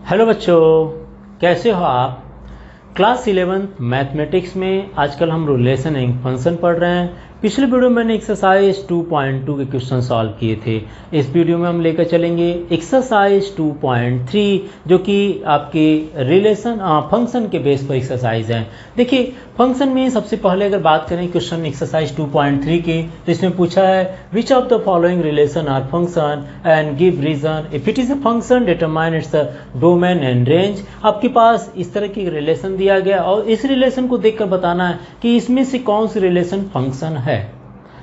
Hello बच्चों, कैसे हो आप। क्लास 11 मैथमेटिक्स में आजकल हम रिलेशन एंड फंक्शन पढ़ रहे हैं। पिछले वीडियो में मैंने एक्सरसाइज 2.2 के क्वेश्चन सॉल्व किए थे। इस वीडियो में हम लेकर चलेंगे एक्सरसाइज 2.3 जो कि आपके रिलेशन फंक्शन के बेस पर एक्सरसाइज है। देखिए, फंक्शन में सबसे पहले अगर बात करें क्वेश्चन एक्सरसाइज 2.3 की, तो इसमें पूछा है which of the following relation are function and give reason if it is a function determine its domain and range. आपके पास इस तरह की रिलेशन दिया गया और इस रिलेशन को देखकर बताना है कि इसमें से कौन सी रिलेशन फंक्शन है।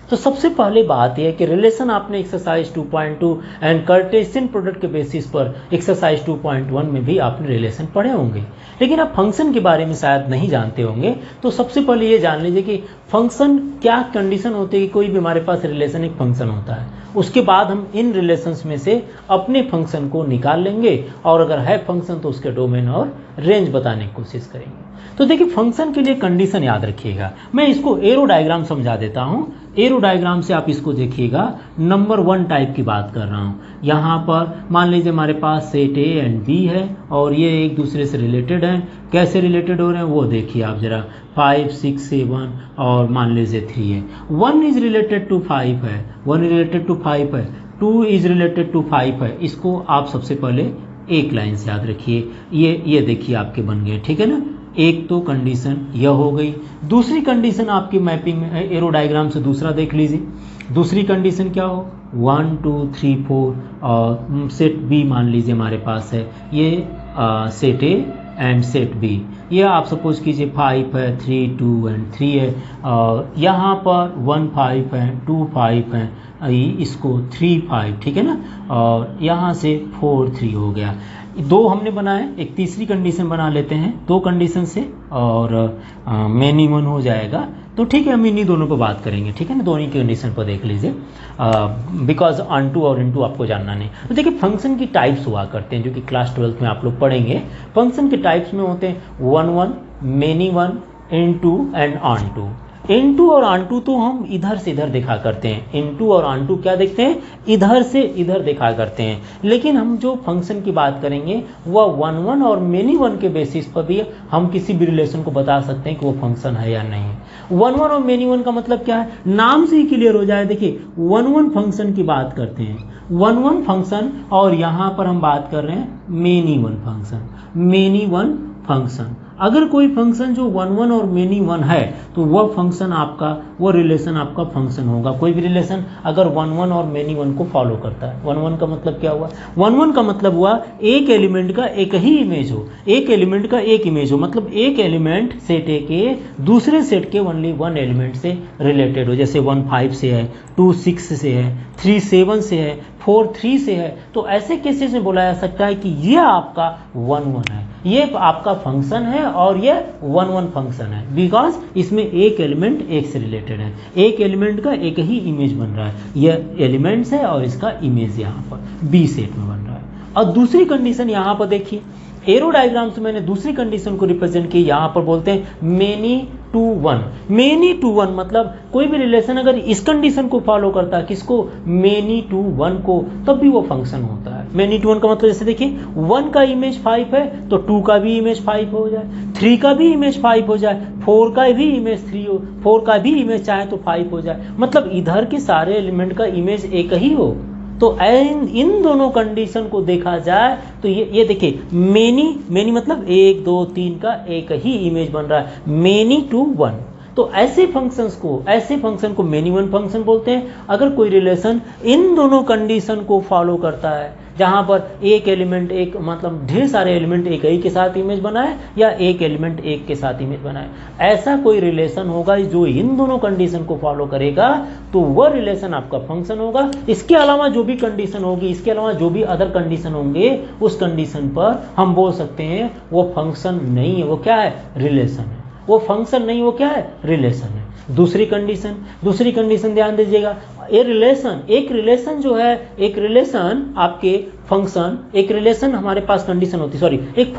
तो सबसे पहले बात यह है कि रिलेशन आपने एक्सरसाइज 2.2 एंड कार्टेशियन प्रोडक्ट के बेसिस पर एक्सरसाइज 2.1 में भी आपने रिलेशन पढ़े होंगे, लेकिन आप फंक्शन के बारे में शायद नहीं जानते होंगे। तो सबसे पहले ये जान लीजिए कि फंक्शन क्या कंडीशन होती है कि कोई भी हमारे पास रिलेशन एक फंक्शन होता है। उसके बाद हम इन रिलेशंस में से अपने फंक्शन को निकाल लेंगे और अगर है फंक्शन तो उसके डोमेन और रेंज बताने की कोशिश करेंगे। तो देखिए, फंक्शन के लिए कंडीशन याद रखिएगा। मैं इसको एरो डायग्राम समझा देता हूँ। एरो डायग्राम से आप इसको देखिएगा। नंबर 1 टाइप की बात कर रहा हूँ। यहाँ पर मान लीजिए हमारे पास सेट ए एंड बी है और ये एक दूसरे से रिलेटेड हैं। कैसे रिलेटेड हो रहे हैं वो देखिए आप जरा। 5, 6, 7 और मान लीजिए 3 है। 1 इज रिलेटेड टू 5 है, 1 रिलेटेड टू 5 है, 2 इज रिलेटेड टू 5 है। इसको आप सबसे पहले एक लाइन से याद रखिए। ये देखिए आपके बन गए, ठीक है ना। एक तो कंडीशन यह हो गई। दूसरी कंडीशन आपकी मैपिंग में एरो डायग्राम से दूसरा देख लीजिए। दूसरी कंडीशन क्या हो, 1, 2, 3, 4 और सेट बी मान लीजिए हमारे पास है। ये set A and set B. ये आप सपोज कीजिए 5 है, 3, 2 एंड 3 है और यहाँ पर 1, 5 है, 2, 5 है, इसको 3, 5, ठीक है ना। और यहाँ से 4, 3 हो गया। 2 हमने बनाए, एक तीसरी कंडीशन बना लेते हैं 2 कंडीशन से और मेनी 1 हो जाएगा। तो ठीक है, हम इन्हीं दोनों पर बात करेंगे, ठीक है ना। दोनों की कंडीशन पर देख लीजिए, बिकॉज ऑन टू और इनटू आपको जानना नहीं। तो देखिए, फंक्शन की टाइप्स हुआ करते हैं जो कि क्लास 12 में आप लोग पढ़ेंगे। फंक्शन के टाइप्स में होते हैं 1, 1, many 1, into and onto. Into और ऑनटू तो हम इधर से इधर देखा करते हैं। इनटू और ऑनटू क्या देखते हैं, इधर से इधर देखा करते हैं। लेकिन हम जो फंक्शन की बात करेंगे वह 1, 1 और मेनी 1 के बेसिस पर भी हम किसी भी रिलेशन को बता सकते हैं कि वो फंक्शन है या नहीं। 1, 1 और मेनी 1 का मतलब क्या है, नाम से ही क्लियर हो जाए। देखिए, 1, 1 फंक्शन की बात करते हैं, 1, 1 फंक्शन, और यहाँ पर हम बात कर रहे हैं मेनी 1 फंक्शन। मेनी 1 फंक्शन, अगर कोई फंक्शन जो 1, 1 और मेनी 1 है तो वह फंक्शन आपका, वो रिलेशन आपका फंक्शन होगा। कोई भी रिलेशन अगर 1, 1 और मेनी 1 को फॉलो करता है। 1, 1 का मतलब क्या हुआ, 1, 1 का मतलब हुआ एक एलिमेंट का एक ही इमेज हो। एक एलिमेंट का एक इमेज हो मतलब एक एलिमेंट सेट ए के दूसरे सेट के ओनली 1 एलिमेंट से रिलेटेड हो। जैसे 1, 5 से है, 2, 6 से है, 3, 7 से है, 4, 3 से है। तो ऐसे केसेस में बोला जा सकता है कि यह आपका 1, 1 है, ये आपका फंक्शन है और ये 1, 1 फंक्शन है, बिकॉज इसमें एक एलिमेंट एक से रिलेटेड है। एक एलिमेंट का एक ही इमेज बन रहा है। यह एलिमेंट्स है और इसका इमेज यहाँ पर बी सेट में बन रहा है। और दूसरी कंडीशन यहाँ पर देखिए, एरो डायग्राम से मैंने दूसरी कंडीशन को रिप्रेजेंट किया। यहाँ पर बोलते हैं मेनी टू 1। मेनी टू 1 मतलब कोई भी रिलेशन अगर इस कंडीशन को फॉलो करता है, किसको, मेनी टू 1 को, तब भी वो फंक्शन होता है। मेनी टू 1 का मतलब जैसे देखिए 1 का इमेज 5 है तो 2 का भी इमेज 5 हो जाए, 3 का भी इमेज 5 हो जाए, 4 का भी इमेज 3 हो, 4 का भी इमेज चाहे तो 5 हो जाए। मतलब इधर के सारे एलिमेंट का इमेज एक ही हो। तो इन दोनों कंडीशन को देखा जाए तो ये देखिए, मेनी मतलब 1, 2, 3 का एक ही इमेज बन रहा है, मेनी टू 1। तो ऐसे फंक्शन को मेनी 1 फंक्शन बोलते हैं। अगर कोई रिलेशन इन दोनों कंडीशन को फॉलो करता है, जहाँ पर एक एलिमेंट एक मतलब ढेर सारे एलिमेंट एक ही के साथ इमेज बनाए या एक एलिमेंट एक के साथ इमेज बनाए, ऐसा कोई रिलेशन होगा जो इन दोनों कंडीशन को फॉलो करेगा तो वह रिलेशन आपका फंक्शन होगा। इसके अलावा जो भी कंडीशन होगी, इसके अलावा जो भी अदर कंडीशन होंगे, उस कंडीशन पर हम बोल सकते हैं वो फंक्शन नहीं है, वो क्या है, रिलेशन है। वो फंक्शन नहीं, वो क्या है, रिलेशन है। दूसरी कंडीशन ध्यान दीजिएगा। एक रिलेशन जो है, एक रिलेशन आपके फंक्शन एक रिलेशन हमारे पास कंडीशन होती है, सॉरी एक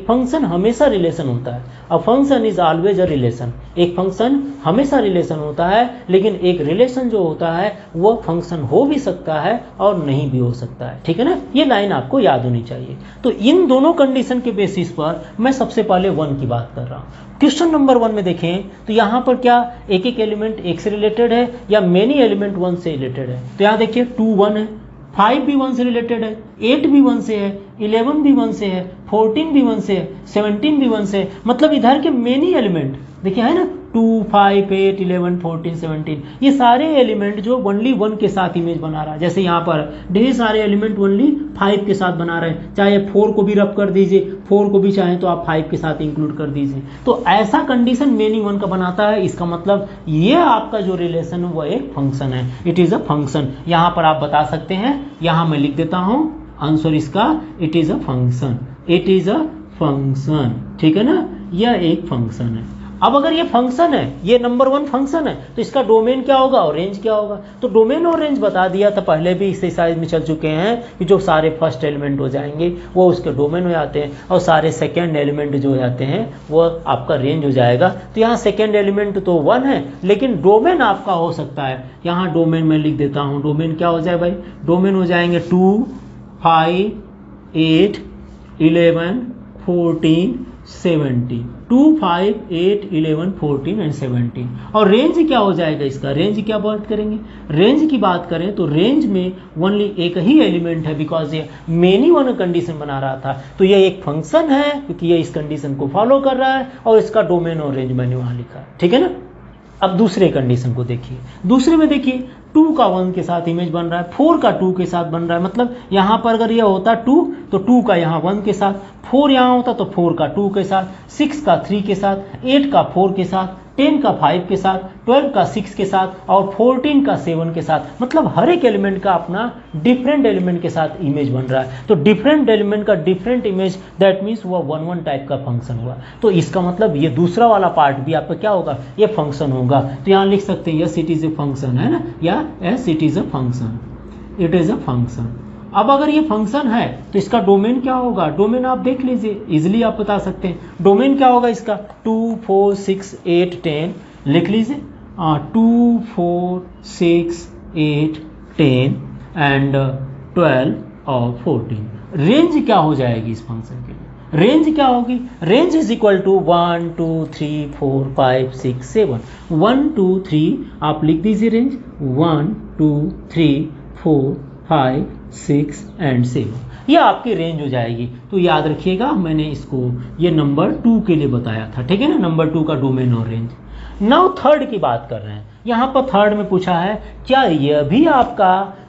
फंक्शन हमेशा रिलेशन होता है। A function is always a relation, एक फंक्शन हमेशा रिलेशन होता है, लेकिन एक रिलेशन जो होता है वो फंक्शन हो भी सकता है और नहीं भी हो सकता है, ठीक है ना। ये लाइन आपको याद होनी चाहिए। तो इन दोनों कंडीशन के बेसिस पर मैं सबसे पहले 1 की बात कर रहा हूँ। क्वेश्चन नंबर 1 में देखें तो यहाँ पर क्या एक एक एलिमेंट एक से रिलेटेड है या मेनी एलिमेंट 1 से रिलेटेड है। तो यहाँ देखिए 2 1 है, 5 भी 1 से रिलेटेड है, 8 भी 1 से है, 11 भी 1 से है, 14 भी 1 से है, 17 भी 1 से है। मतलब इधर के मेनी एलिमेंट देखिए है ना, 2 5 8 11 14 17, ये सारे एलिमेंट जो ओनली 1 के साथ इमेज बना रहा है। जैसे यहाँ पर ढेर सारे एलिमेंट ओनली 5 के साथ बना रहे हैं, चाहे 4 को भी रब कर दीजिए, 4 को भी चाहे तो आप 5 के साथ इंक्लूड कर दीजिए। तो ऐसा कंडीशन मेनी 1 का बनाता है। इसका मतलब ये आपका जो रिलेशन है वो एक फंक्शन है, इट इज अ फंक्शन। यहाँ पर आप बता सकते हैं, यहाँ मैं लिख देता हूँ आंसर इसका, it is a function, it is a function, ठीक है ना, यह एक फंक्शन है। अब अगर ये फंक्शन है, ये नंबर 1 फंक्शन है, तो इसका डोमेन क्या होगा और रेंज क्या होगा। तो डोमेन और रेंज बता दिया था, पहले भी इस एक्सरसाइज में चल चुके हैं कि जो सारे फर्स्ट एलिमेंट हो जाएंगे वो उसके डोमेन हो जाते हैं, और सारे सेकेंड एलिमेंट जो हो जाते हैं वो आपका रेंज हो जाएगा। तो यहाँ सेकेंड एलिमेंट तो 1 है, लेकिन डोमेन आपका हो सकता है, यहाँ डोमेन मैं लिख देता हूँ, डोमेन क्या हो जाए भाई, डोमेन हो जाएंगे 2 5 8 11 14 17, 2 5 8 11 14 एंड 17। और रेंज क्या हो जाएगा इसका, रेंज क्या बात करेंगे, रेंज की बात करें तो रेंज में ओनली एक ही एलिमेंट है, बिकॉज ये मेनी 1 कंडीशन बना रहा था। तो ये एक फंक्शन है क्योंकि ये इस कंडीशन को फॉलो कर रहा है, और इसका डोमेन और रेंज मैंने वहां लिखा है, ठीक है ना। अब दूसरे कंडीशन को देखिए, दूसरे में देखिए 2 का 1 के साथ इमेज बन रहा है, 4 का 2 के साथ बन रहा है। मतलब यहाँ पर अगर ये होता 2 तो 2 का यहाँ 1 के साथ, 4 यहाँ होता तो 4 का 2 के साथ, 6 का 3 के साथ, 8 का 4 के साथ, 10 का 5 के साथ, 12 का 6 के साथ और 14 का 7 के साथ। मतलब हर एक एलिमेंट का अपना डिफरेंट एलिमेंट के साथ इमेज बन रहा है। तो डिफरेंट एलिमेंट का डिफरेंट इमेज, दैट मीन्स वो 1 1 टाइप का फंक्शन हुआ। तो इसका मतलब ये दूसरा वाला पार्ट भी आपका क्या होगा, ये फंक्शन होगा। तो यहाँ लिख सकते हैं yes it is a function, है ना, या yes it is a function, it is a function. अब अगर ये फंक्शन है तो इसका डोमेन क्या होगा, डोमेन आप देख लीजिए, इजिली आप बता सकते हैं डोमेन क्या होगा इसका, 2 4 6 8 10 लिख लीजिए, 2 4 6 8 10 एंड 12 और 14। रेंज क्या हो जाएगी इस फंक्शन के लिए, रेंज क्या होगी, रेंज इज इक्वल टू 1 2 3 4 5 6 7, 1 2 3 आप लिख दीजिए रेंज, 1 2 3 4 5 6 एंड 7, ये आपकी रेंज हो जाएगी। तो याद रखिएगा मैंने इसको ये नंबर 2 के लिए बताया था, ठीक है ना, नंबर 2 का डोमेन और रेंज। नाउ थर्ड की बात कर रहे हैं, यहाँ पर थर्ड में पूछा है क्या यह भी आपका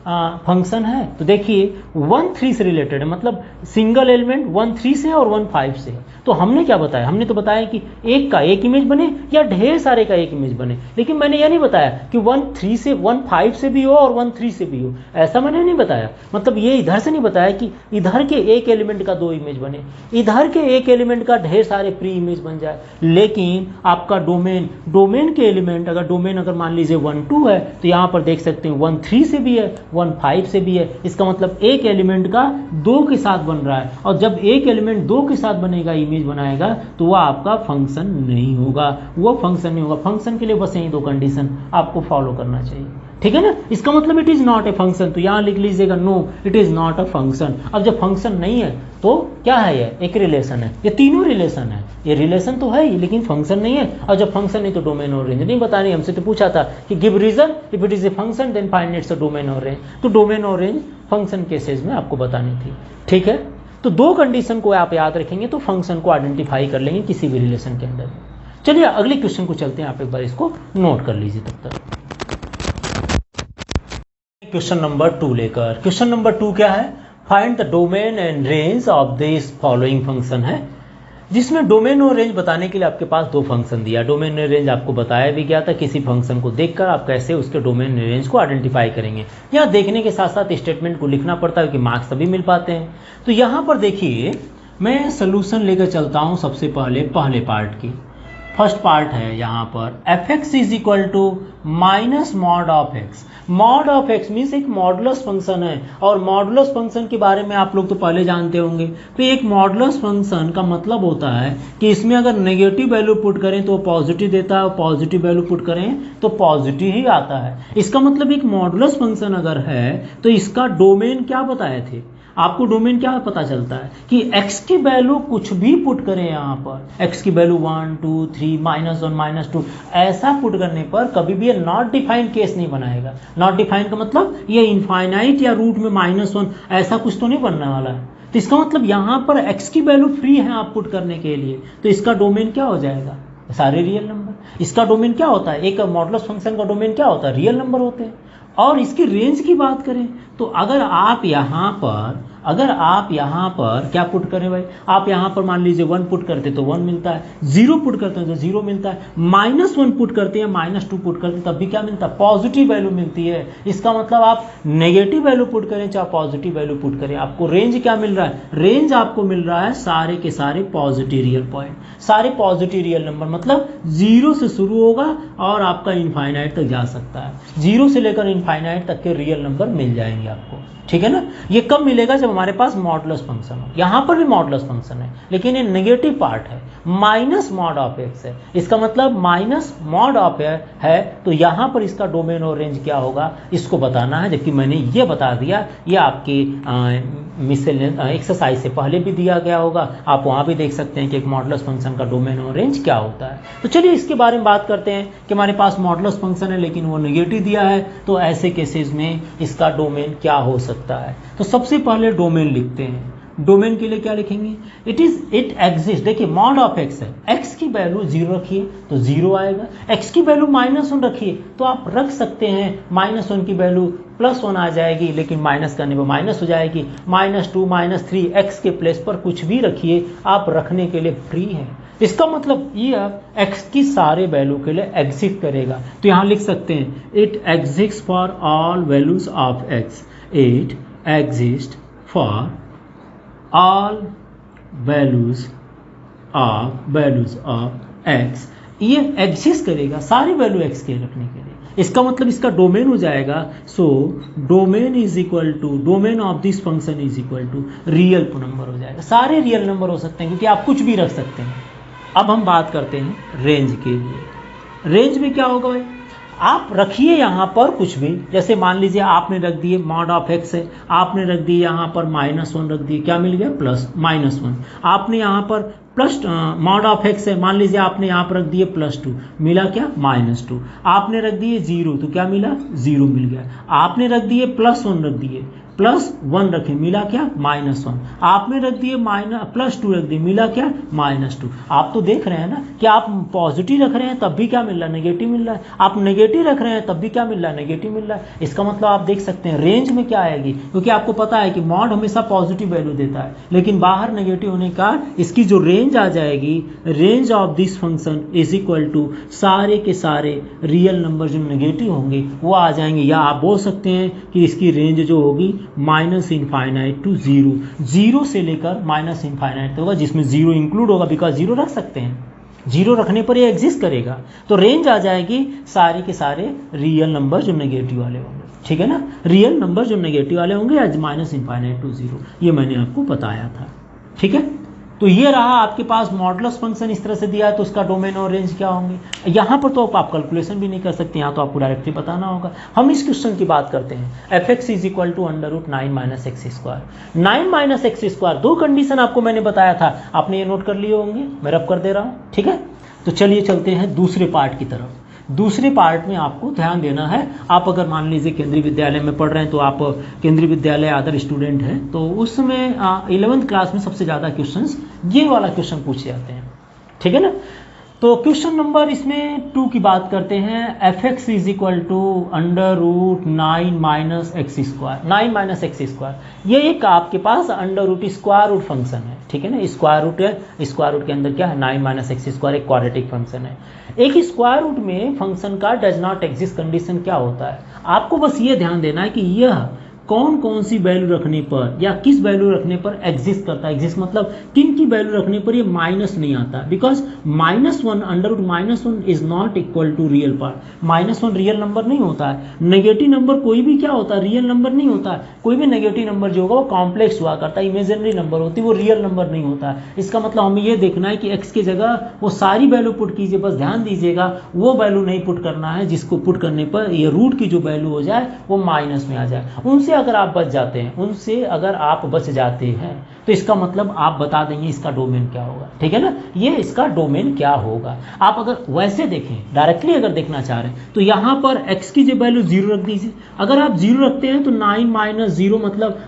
फंक्शन है। तो देखिए 1 3 से रिलेटेड है, मतलब सिंगल एलिमेंट 1 3 से है और 1 5 से है। तो हमने क्या बताया, हमने तो बताया कि एक का एक इमेज बने या ढेर सारे का एक इमेज बने, लेकिन मैंने यह नहीं बताया कि 1 3 से 1 5 से भी हो और 1 3 से भी हो, ऐसा मैंने नहीं बताया। मतलब ये इधर से नहीं बताया कि इधर के एक एलिमेंट का 2 इमेज बने, इधर के एक एलिमेंट का ढेर सारे प्री इमेज बन जाए। लेकिन आपका डोमेन के एलिमेंट अगर डोमेन अगर मान लीजिए 1 2 है, तो यहाँ पर देख सकते हैं 1 3 से भी है 1 5 से भी है। इसका मतलब एक एलिमेंट का 2 के साथ बन रहा है, और जब एक एलिमेंट 2 के साथ बनेगा इमेज बनाएगा तो वह आपका फंक्शन नहीं होगा, वो फंक्शन नहीं होगा। फंक्शन के लिए बस यही 2 कंडीशन आपको फॉलो करना चाहिए, ठीक है ना। इसका मतलब it is not a function, तो यहां लिख लीजिएगा no it is not a function. अब जब फंक्शन नहीं है तो क्या है, ये एक रिलेशन है, ये तीनों रिलेशन है, ये रिलेशन तो है ही लेकिन फंक्शन नहीं है। और जब फंक्शन नहीं तो डोमेन और रेंज नहीं बतानी, हमसे तो पूछा था कि give reason if it is a function then find its a domain और रेंज। तो डोमेन और रेंज फंक्शन केसेस में आपको बतानी थी, ठीक है। तो 2 कंडीशन को आप याद रखेंगे तो फंक्शन को आइडेंटिफाई कर लेंगे किसी भी रिलेशन के अंदर। चलिए अगले क्वेश्चन को चलते हैं, आप एक बार इसको नोट कर लीजिए तब तक। क्वेश्चन नंबर 2 लेकर, क्वेश्चन नंबर 2 क्या है, find the domain and range of this following function है, जिसमें डोमेन और रेंज बताने के लिए आपके पास 2 फंक्शन दिया। डोमेन और रेंज आपको बताया भी गया था, किसी फंक्शन को देखकर आप कैसे उसके डोमेन और रेंज को आइडेंटिफाई करेंगे। यहाँ देखने के साथ साथ स्टेटमेंट को लिखना पड़ता है कि मार्क्स तभी मिल पाते हैं। तो यहाँ पर देखिए मैं सोल्यूशन लेकर चलता हूँ सबसे पहले पार्ट की। फर्स्ट पार्ट है यहाँ पर f x is equal to minus mod of x. Mod of x means एक मॉडुलस फंक्शन है, और मॉडुलस फंक्शन के बारे में आप लोग तो पहले जानते होंगे। तो एक मॉडुलस फंक्शन का मतलब होता है कि इसमें अगर नेगेटिव वैल्यू पुट करें तो पॉजिटिव देता है, और पॉजिटिव वैल्यू पुट करें तो पॉजिटिव ही आता है। इसका मतलब एक मॉडुलस फंक्शन अगर है तो इसका डोमेन क्या बताए थे आपको, डोमेन क्या पता चलता है कि x की वैल्यू कुछ भी पुट करें यहाँ पर, x की वैल्यू 1 2 3 -1 -2 ऐसा पुट करने पर कभी भी ये नॉट डिफाइंड केस नहीं बनाएगा। नॉट डिफाइंड का मतलब ये इनफाइनाइट या रूट में -1 ऐसा कुछ तो नहीं बनने वाला है। तो इसका मतलब यहाँ पर x की वैल्यू फ्री है आप पुट करने के लिए, तो इसका डोमेन क्या हो जाएगा, सारे रियल नंबर। इसका डोमेन क्या होता है, एक मॉडुलस फंक्शन का डोमेन क्या होता है, रियल नंबर होते हैं। और इसकी रेंज की बात करें तो अगर आप यहाँ पर क्या पुट करें भाई, आप यहाँ पर मान लीजिए 1 पुट करते तो 1 मिलता है, 0 पुट करते हैं तो 0 मिलता है, -1 पुट करते हैं -2 पुट करते हैं तब भी क्या मिलता है, पॉजिटिव वैल्यू मिलती है। इसका मतलब आप नेगेटिव वैल्यू पुट करें चाहे पॉजिटिव वैल्यू पुट करें, आपको रेंज क्या मिल रहा है, रेंज आपको मिल रहा है सारे के सारे पॉजिटिव रियल पॉइंट, सारे पॉजिटिव रियल नंबर। मतलब 0 से शुरू होगा और आपका इनफाइनाइट तक जा सकता है, 0 से लेकर इनफाइनाइट तक के रियल नंबर मिल जाएंगे आपको, ठीक है ना। ये कब मिलेगा, जब हमारे पास मॉडुलस फंक्शन हो। यहाँ पर भी मॉडुलस फंक्शन है लेकिन ये नेगेटिव पार्ट है, माइनस मॉड ऑफ एक्स है। इसका मतलब माइनस मॉड ऑफ है तो यहाँ पर इसका डोमेन और रेंज क्या होगा इसको बताना है, जबकि मैंने ये बता दिया, ये आपकी मिसलेनियस एक्सरसाइज से पहले भी दिया गया होगा, आप वहाँ भी देख सकते हैं कि एक मॉडुलस फंक्शन का डोमेन और रेंज क्या होता है। तो चलिए इसके बारे में बात करते हैं कि हमारे पास मॉडुलस फंक्शन है लेकिन वो नेगेटिव दिया है, तो ऐसे केसेस में इसका डोमेन क्या हो सकता है। तो सबसे पहले डोमेन लिखते हैं। डोमेन के लिए क्या लिखेंगे, इट एग्जिस्ट। देखिए मॉड ऑफ एक्स है, एक्स की वैल्यू 0 रखिए तो 0 आएगा, एक्स की वैल्यू -1 रखिए तो आप रख सकते हैं -1 की वैल्यू +1 आ जाएगी, लेकिन माइनस करने पर माइनस हो जाएगी, -2 -3 एक्स के प्लेस पर कुछ भी रखिए, आप रखने के लिए फ्री हैं। इसका मतलब ये x की सारे वैल्यू के लिए एग्जिस्ट करेगा, तो यहाँ लिख सकते हैं it exist for all values of x, it exist for all values of x। ये एग्जिस्ट करेगा सारी वैल्यू x के रखने के लिए। इसका मतलब इसका डोमेन हो जाएगा, so domain is equal to, domain of this function is equal to real number हो जाएगा, सारे रियल नंबर हो सकते हैं क्योंकि आप कुछ भी रख सकते हैं। अब हम बात करते हैं रेंज के लिए। रेंज में क्या होगा भाई, आप रखिए यहाँ पर कुछ भी, जैसे मान लीजिए आपने रख दिए मॉड ऑफ एक्स है, आपने रख दिए यहाँ पर -1 रख दिए, क्या मिल गया +1। आपने यहाँ पर प्लस मॉड ऑफ एक्स है, मान लीजिए आपने यहाँ पर रख दिए +2, मिला क्या -2। आपने रख दिए 0 तो क्या मिला, 0 मिल गया। आपने रख दिए +1 रख दिए, +1 रखे, मिला क्या -1। आपने रख दिए +2 रख दिए, मिला क्या -2। आप तो देख रहे हैं ना कि आप पॉजिटिव रख रहे हैं तब भी क्या मिल रहा है, नेगेटिव मिल रहा है। आप नेगेटिव रख रहे हैं तब भी क्या मिल रहा है, नेगेटिव मिल रहा है। इसका मतलब आप देख सकते हैं रेंज में क्या आएगी, क्योंकि आपको पता है कि मॉड हमेशा पॉजिटिव वैल्यू देता है लेकिन बाहर नेगेटिव होने का इसकी जो रेंज आ जाएगी, range of this function is equal to सारे के सारे रियल नंबर जो नेगेटिव होंगे वो आ जाएंगे, या आप बोल सकते हैं कि इसकी रेंज जो होगी -∞ टू 0, 0 से लेकर -∞ होगा, जिसमें 0 इंक्लूड होगा बिकॉज 0 रख सकते हैं, 0 रखने पर ये एग्जिस्ट करेगा। तो रेंज आ जाएगी सारे के सारे रियल नंबर जो नेगेटिव वाले होंगे, ठीक है ना, रियल नंबर जो नेगेटिव वाले होंगे या -∞ टू 0, ये मैंने आपको बताया था, ठीक है। तो ये रहा आपके पास मॉडुलस फंक्शन इस तरह से दिया है तो उसका डोमेन और रेंज क्या होंगे। यहाँ पर तो आप कैलकुलेशन भी नहीं कर सकते, यहाँ तो आपको डायरेक्टली बताना होगा। हम इस क्वेश्चन की बात करते हैं, f(x) is equal to √9 - x²। 9 - x², दो कंडीशन आपको मैंने बताया था, आपने ये नोट कर लिए होंगे, मैं रब कर दे रहा हूँ, ठीक है। तो चलिए चलते हैं दूसरे पार्ट की तरफ। दूसरे पार्ट में आपको ध्यान देना है, आप अगर मान लीजिए केंद्रीय विद्यालय में पढ़ रहे हैं तो आप केंद्रीय विद्यालय अदर स्टूडेंट हैं तो उसमें 11th क्लास में सबसे ज़्यादा क्वेश्चंस ये वाला क्वेश्चन पूछे जाते हैं, ठीक है ना। तो क्वेश्चन नंबर इसमें 2 की बात करते हैं, f(x) is equal to √9 - x², 9 - x²। ये एक आपके पास स्क्वायर रूट फंक्शन है, ठीक है ना, स्क्वायर रूट है, स्क्वायर रूट के अंदर क्या है 9 - x², एक क्वाड्रेटिक फंक्शन है। एक स्क्वायर रूट में फंक्शन का डज नॉट एग्जिस्ट कंडीशन क्या होता है, आपको बस ये ध्यान देना है कि यह कौन कौन सी वैल्यू रखने पर या किस वैल्यू रखने पर एग्जिस्ट करता है। एग्जिस्ट मतलब किन की वैल्यू रखने पर ये माइनस नहीं आता, because -1 √-1 is not equal to real part. -1 real number नहीं होता है। नेगेटिव नंबर कोई भी क्या होता है, रियल नंबर नहीं होता है। कोई भी नेगेटिव नंबर जो होगा वो कॉम्प्लेक्स हुआ करता है, इमेजिनरी नंबर होती है, वो रियल नंबर नहीं होता है। इसका मतलब हमें ये देखना है कि एक्स की जगह वो सारी वैल्यू पुट कीजिए, बस ध्यान दीजिएगा वो वैल्यू नहीं पुट करना है जिसको पुट करने पर ये रूट की जो वैल्यू हो जाए वो माइनस में आ जाए। उनसे अगर आप बच जाते हैं, उनसे अगर आप बच जाते हैं तो इसका मतलब आप बता देंगे इसका डोमेन क्या होगा। ठीक है ना, ये इसका डोमेन क्या होगा। आप अगर वैसे देखें, डायरेक्टली अगर देखना चाह रहे हैं तो यहाँ पर x की जो वैल्यू 0 रख दीजिए। अगर आप 0 रखते हैं तो 9 - 0 मतलब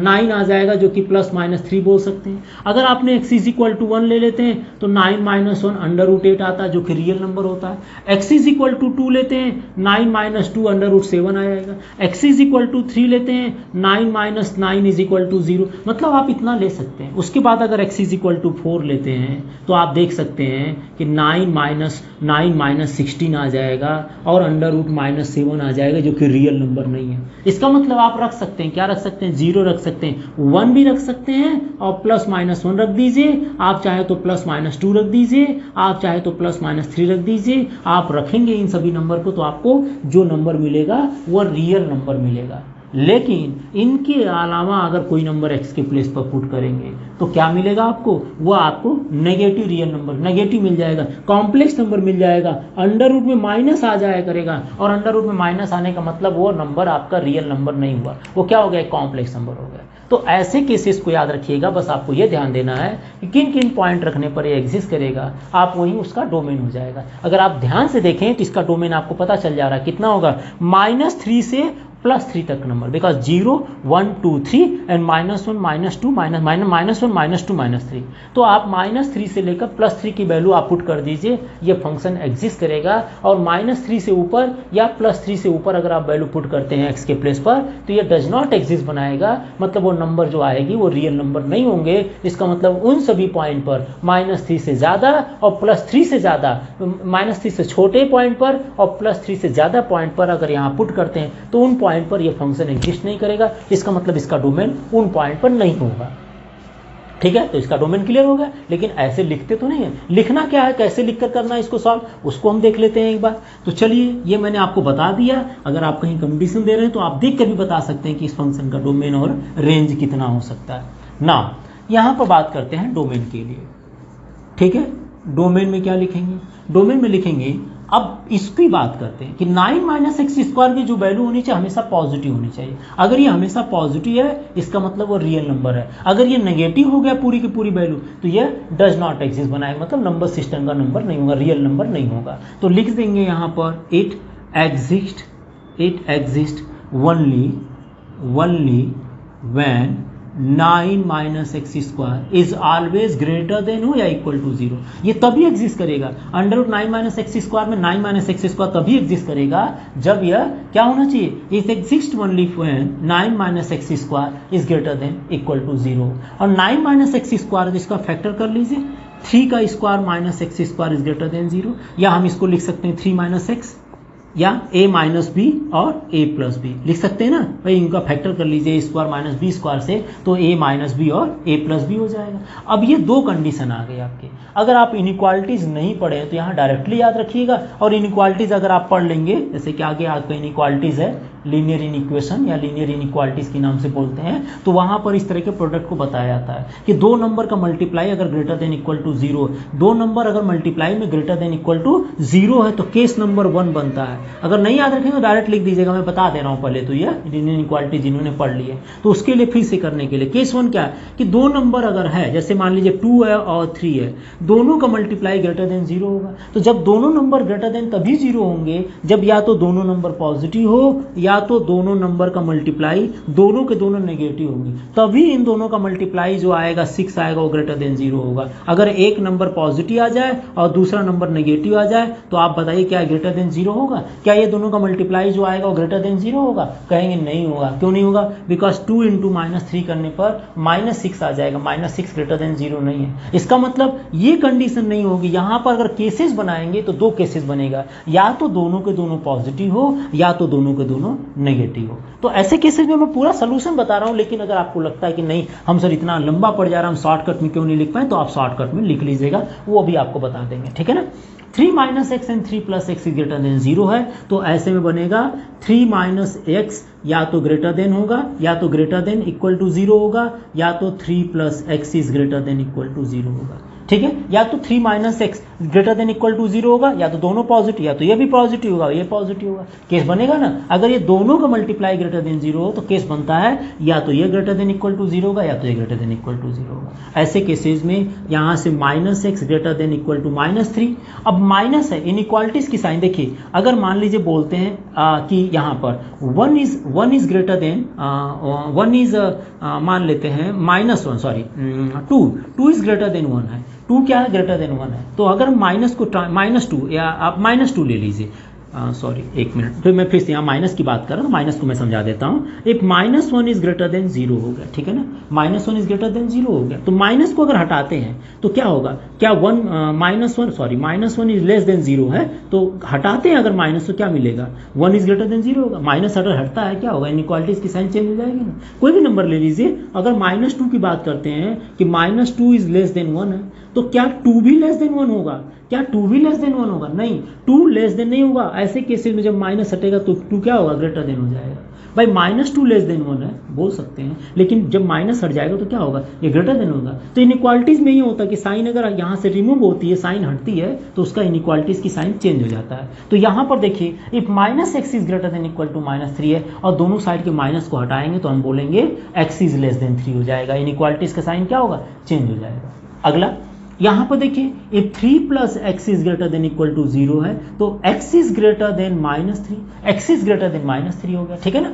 9 आ जाएगा, जो कि +-3 बोल सकते हैं। अगर आपने x = 1 ले लेते हैं तो 9 - 1 √8 आता है, जो कि रियल नंबर होता है। x = 2 लेते हैं, 9 - 2 √7 आ जाएगा। x = 3 लेते हैं, 9 - 9 = 0, मतलब आप इतना ले सकते हैं। उसके बाद अगर x = 4 लेते हैं तो आप देख सकते हैं कि 9 - 16 आ जाएगा और √-7 आ जाएगा, जो कि रियल नंबर नहीं है। इसका मतलब आप रख सकते हैं, क्या रख सकते हैं, 0 रख सकते हैं, 1 भी रख सकते हैं और +-1 रख दीजिए। आप चाहे तो +-2 रख दीजिए, आप चाहे तो +-3 रख दीजिए। आप रखेंगे इन सभी नंबर को तो आपको जो नंबर मिलेगा वो रियल नंबर मिलेगा। लेकिन इनके अलावा अगर कोई नंबर x के प्लेस पर पुट करेंगे तो क्या मिलेगा आपको, वो आपको नेगेटिव रियल नंबर, नेगेटिव मिल जाएगा, कॉम्प्लेक्स नंबर मिल जाएगा, अंडर रूट में माइनस आ जाया करेगा। और अंडर रूट में माइनस आने का मतलब वो नंबर आपका रियल नंबर नहीं हुआ, वो क्या हो गया, एक कॉम्प्लेक्स नंबर हो गया। तो ऐसे केसेस को याद रखिएगा, बस आपको ये ध्यान देना है कि किन किन पॉइंट रखने पर ये एग्जिस्ट करेगा, आप वहीं उसका डोमेन हो जाएगा। अगर आप ध्यान से देखें तो इसका डोमेन आपको पता चल जा रहा है कितना होगा, -3 से +3 तक नंबर, बिकॉज 0 1 2 3 एंड -1 -2 -1 -2 -3। तो आप -3 से लेकर +3 की वैल्यू आप पुट कर दीजिए, ये फंक्शन एग्जिस्ट करेगा। और -3 से ऊपर या +3 से ऊपर अगर आप वैल्यू पुट करते हैं x के प्लेस पर तो ये डज नॉट एग्जिस्ट बनाएगा, मतलब वो नंबर जो आएगी वो रियल नंबर नहीं होंगे। इसका मतलब उन सभी पॉइंट पर -3 से ज़्यादा और +3 से ज़्यादा, -3 से छोटे पॉइंट पर और +3 से ज़्यादा पॉइंट पर अगर यहाँ पुट करते हैं तो उन पॉइंट पर ये फंक्शन एग्जिस्ट नहीं करेगा। इसका मतलब इसका डोमेन उन पॉइंट पर नहीं होगा। ठीक है, तो इसका डोमेन क्लियर हो गया। लेकिन ऐसे लिखते तो नहीं है, लिखना क्या है, कैसे लिखकर करना है इसको सॉल्व, उसको हम देख लेते हैं एक बार। तो चलिए, ये मैंने आपको बता दिया। अगर आप कहीं कंडीशन दे रहे हैं तो आप देख कर भी बता सकते हैं कि इस फंक्शन का डोमेन और रेंज कितना हो सकता है ना। यहाँ पर बात करते हैं डोमेन के लिए। ठीक है, डोमेन में क्या लिखेंगे, डोमेन में लिखेंगे, अब इसकी बात करते हैं कि 9 - x² की जो वैल्यू होनी चाहिए हमेशा पॉजिटिव होनी चाहिए। अगर ये हमेशा पॉजिटिव है इसका मतलब वो रियल नंबर है। अगर ये नेगेटिव हो गया पूरी की पूरी वैल्यू तो ये डज नॉट एग्जिस्ट बनाएगा, मतलब नंबर सिस्टम का नंबर नहीं होगा, रियल नंबर नहीं होगा। तो लिख देंगे यहाँ पर it exist only when 9 - x² is always greater than हो या इक्वल टू 0। ये तभी एग्जिस्ट करेगा, √9 - x² में 9 - x² तभी एग्जिस्ट करेगा जब यह क्या होना चाहिए, it exist only when 9 - x² is greater than equal to 0। और 9 - x² इसका फैक्टर कर लीजिए, 3 का square -x² is greater than 0। या हम इसको लिख सकते हैं 3 - x या a - b और a + b लिख सकते हैं ना भाई, इनका फैक्टर कर लीजिए a² - b² से, तो a - b और a + b हो जाएगा। अब ये दो कंडीशन आ गए आपके। अगर आप इनइक्वालिटीज़ नहीं पढ़े तो यहाँ डायरेक्टली याद रखिएगा, और इनइक्वालिटीज़ अगर आप पढ़ लेंगे, जैसे कि आगे आपका इनइक्वालिटीज़ है लीनियर इनइक्वेशन या लीनियर इनइक्वालिटीज़ के नाम से बोलते हैं, तो वहाँ पर इस तरह के प्रोडक्ट को बताया जाता है कि दो नंबर का मल्टीप्लाई अगर ग्रेटर देन इक्वल टू 0, दो नंबर अगर मल्टीप्लाई में ग्रेटर देन इक्वल टू 0 है तो केस नंबर 1 बनता है। अगर नहीं याद रखेंगे तो डायरेक्ट लिख दीजिएगा, मैं बता दे रहा हूँ पहले। तो ये लीनियर इनइक्वालिटी जिन्होंने पढ़ ली है तो उसके लिए फिर से करने के लिए, केस 1 क्या है कि दो नंबर अगर है, जैसे मान लीजिए 2 है और 3 है, दोनों का मल्टीप्लाई ग्रेटर देन 0 होगा। तो जब दोनों नंबर ग्रेटर देन तभी 0 होंगे जब या तो दोनों नंबर पॉजिटिव हो या तो दोनों नंबर का मल्टीप्लाई दोनों के दोनों नेगेटिव होंगे, तभी इन दोनों का मल्टीप्लाई जो आएगा 6 आएगा वो ग्रेटर देन 0 होगा। अगर एक नंबर पॉजिटिव आ जाए और दूसरा नंबर नेगेटिव आ जाए तो आप बताइए क्या ग्रेटर देन 0 होगा? क्या ये दोनों का मल्टीप्लाई जो आएगा वो ग्रेटर देन 0 होगा? कहेंगे नहीं होगा। क्यों नहीं होगा? बिकॉज 2 × -3 करने पर -6 आ जाएगा, -6 ग्रेटर देन 0 नहीं है। इसका मतलब ये कंडीशन नहीं होगी। यहाँ पर अगर केसेस बनाएंगे तो दो केसेस बनेगा, या तो दोनों के दोनों पॉजिटिव हो या तो दोनों के दोनों नेगेटिव हो। तो ऐसे केसेस में मैं पूरा सोल्यूशन बता रहा हूँ, लेकिन अगर आपको लगता है कि नहीं हम सर इतना लंबा पड़ जा रहा है, हम शॉर्टकट में क्यों नहीं लिख पाए, तो आप शॉर्टकट में लिख लीजिएगा, वो भी आपको बता देंगे, ठीक है ना। 3 - x एंड 3 + x > 0 है, तो ऐसे में बनेगा 3 - x या तो ग्रेटर देन होगा, या तो ग्रेटर देन इक्वल टू 0 होगा, या तो 3 + x is greater than equal to 0 होगा, ठीक है। या तो 3 - x greater than equal to 0 होगा, या तो दोनों पॉजिटिव, या तो ये भी पॉजिटिव होगा, ये पॉजिटिव होगा, केस बनेगा ना। अगर ये दोनों का मल्टीप्लाई ग्रेटर देन 0 हो तो केस बनता है या तो ये ग्रेटर देन इक्वल टू 0 होगा, या तो ये ग्रेटर देन इक्वल टू 0 होगा। ऐसे केसेस में यहाँ से -x greater than equal to -3। अब माइनस है, इनइक्वालिटीज की साइन देखिए, अगर मान लीजिए बोलते हैं कि यहाँ पर 1 इज ग्रेटर देन 1 इज मान लेते हैं -1 सॉरी 2 इज ग्रेटर देन 1 है, 2 क्या है, ग्रेटर देन 1 है। तो अगर माइनस को -2 या आप -2 ले लीजिए, सॉरी एक मिनट, फिर मैं फिर से यहाँ माइनस की बात कर रहा हूँ, माइनस को मैं समझा देता हूँ। एक -1 इज ग्रेटर देन 0 हो गया, ठीक है ना, -1 इज ग्रेटर देन 0 हो गया। तो माइनस को अगर हटाते हैं तो क्या होगा, क्या -1 इज लेस देन 0 है, तो हटाते हैं अगर माइनस तो क्या मिलेगा, 1 इज ग्रेटर देन 0 होगा। माइनस अगर हटता है क्या होगा, इनइक्वालिटीज की साइन चेंज हो जाएगी ना। कोई भी नंबर ले लीजिए, अगर -2 की बात करते हैं कि -2 इज लेस देन 1 है, तो क्या 2 भी लेस देन 1 होगा, क्या 2 भी लेस देन 1 होगा, नहीं 2 लेस देन नहीं होगा। ऐसे केसेस में जब माइनस हटेगा तो 2 क्या होगा, ग्रेटर देन हो जाएगा। भाई -2 लेस देन 1 है बोल सकते हैं, लेकिन जब माइनस हट जाएगा तो क्या होगा, ये ग्रेटर देन होगा। तो इनइक्वालिटीज में ये होता है कि साइन अगर यहाँ से रिमूव होती है, साइन हटती है, तो उसका इनइक्वालिटीज की साइन चेंज हो जाता है। तो यहाँ पर देखिए if -x is greater than equal to -3 है, और दोनों साइड के माइनस को हटाएंगे तो हम बोलेंगे x इज लेस देन 3 हो जाएगा, इनइक्वालिटीज का साइन क्या होगा, चेंज हो जाएगा। अगला यहाँ पर देखिए if 3 + x is greater than equal to 0 है, तो x is greater than -3, x is greater than -3 हो गया, ठीक है ना।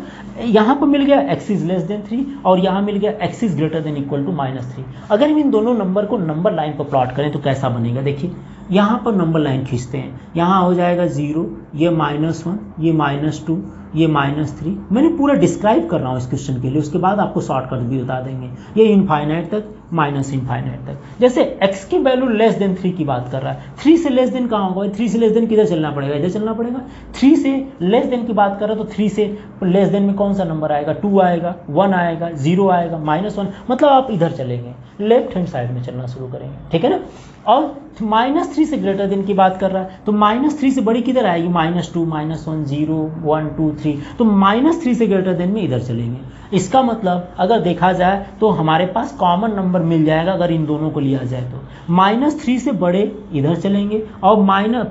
यहाँ पर मिल गया x इज लेस देन 3, और यहाँ मिल गया x is greater than equal to -3। अगर हम इन दोनों नंबर को नंबर लाइन पर प्लॉट करें तो कैसा बनेगा, देखिए यहाँ पर नंबर लाइन खींचते हैं, यहाँ हो जाएगा 0, ये -1, ये -2, ये -3। मैंने पूरा डिस्क्राइब कर रहा हूँ इस क्वेश्चन के लिए, उसके बाद आपको शॉर्टकट भी बता देंगे। ये इनफाइनाइट तक, -इनफाइनाइट तक। जैसे x की वैल्यू लेस देन 3 की बात कर रहा है, 3 से लेस देन कहाँ होगा, 3 से लेस देन किधर चलना पड़ेगा, इधर चलना पड़ेगा। 3 से लेस देन की बात कर रहा है तो 3 से लेस देन में कौन सा नंबर आएगा, 2 आएगा, 1 आएगा, 0 आएगा, -1, मतलब आप इधर चलेंगे, लेफ्ट हैंड साइड में चलना शुरू करेंगे, ठीक है ना। और -3 से ग्रेटर देन की बात कर रहा है, तो -3 से बड़ी किधर आएगी, -2, -1, 0, 1, 2, 3, तो -3 से ग्रेटर देन में इधर चलेंगे। इसका मतलब अगर देखा जाए तो हमारे पास कॉमन नंबर मिल जाएगा अगर इन दोनों को लिया जाए तो। -3 से बड़े इधर चलेंगे और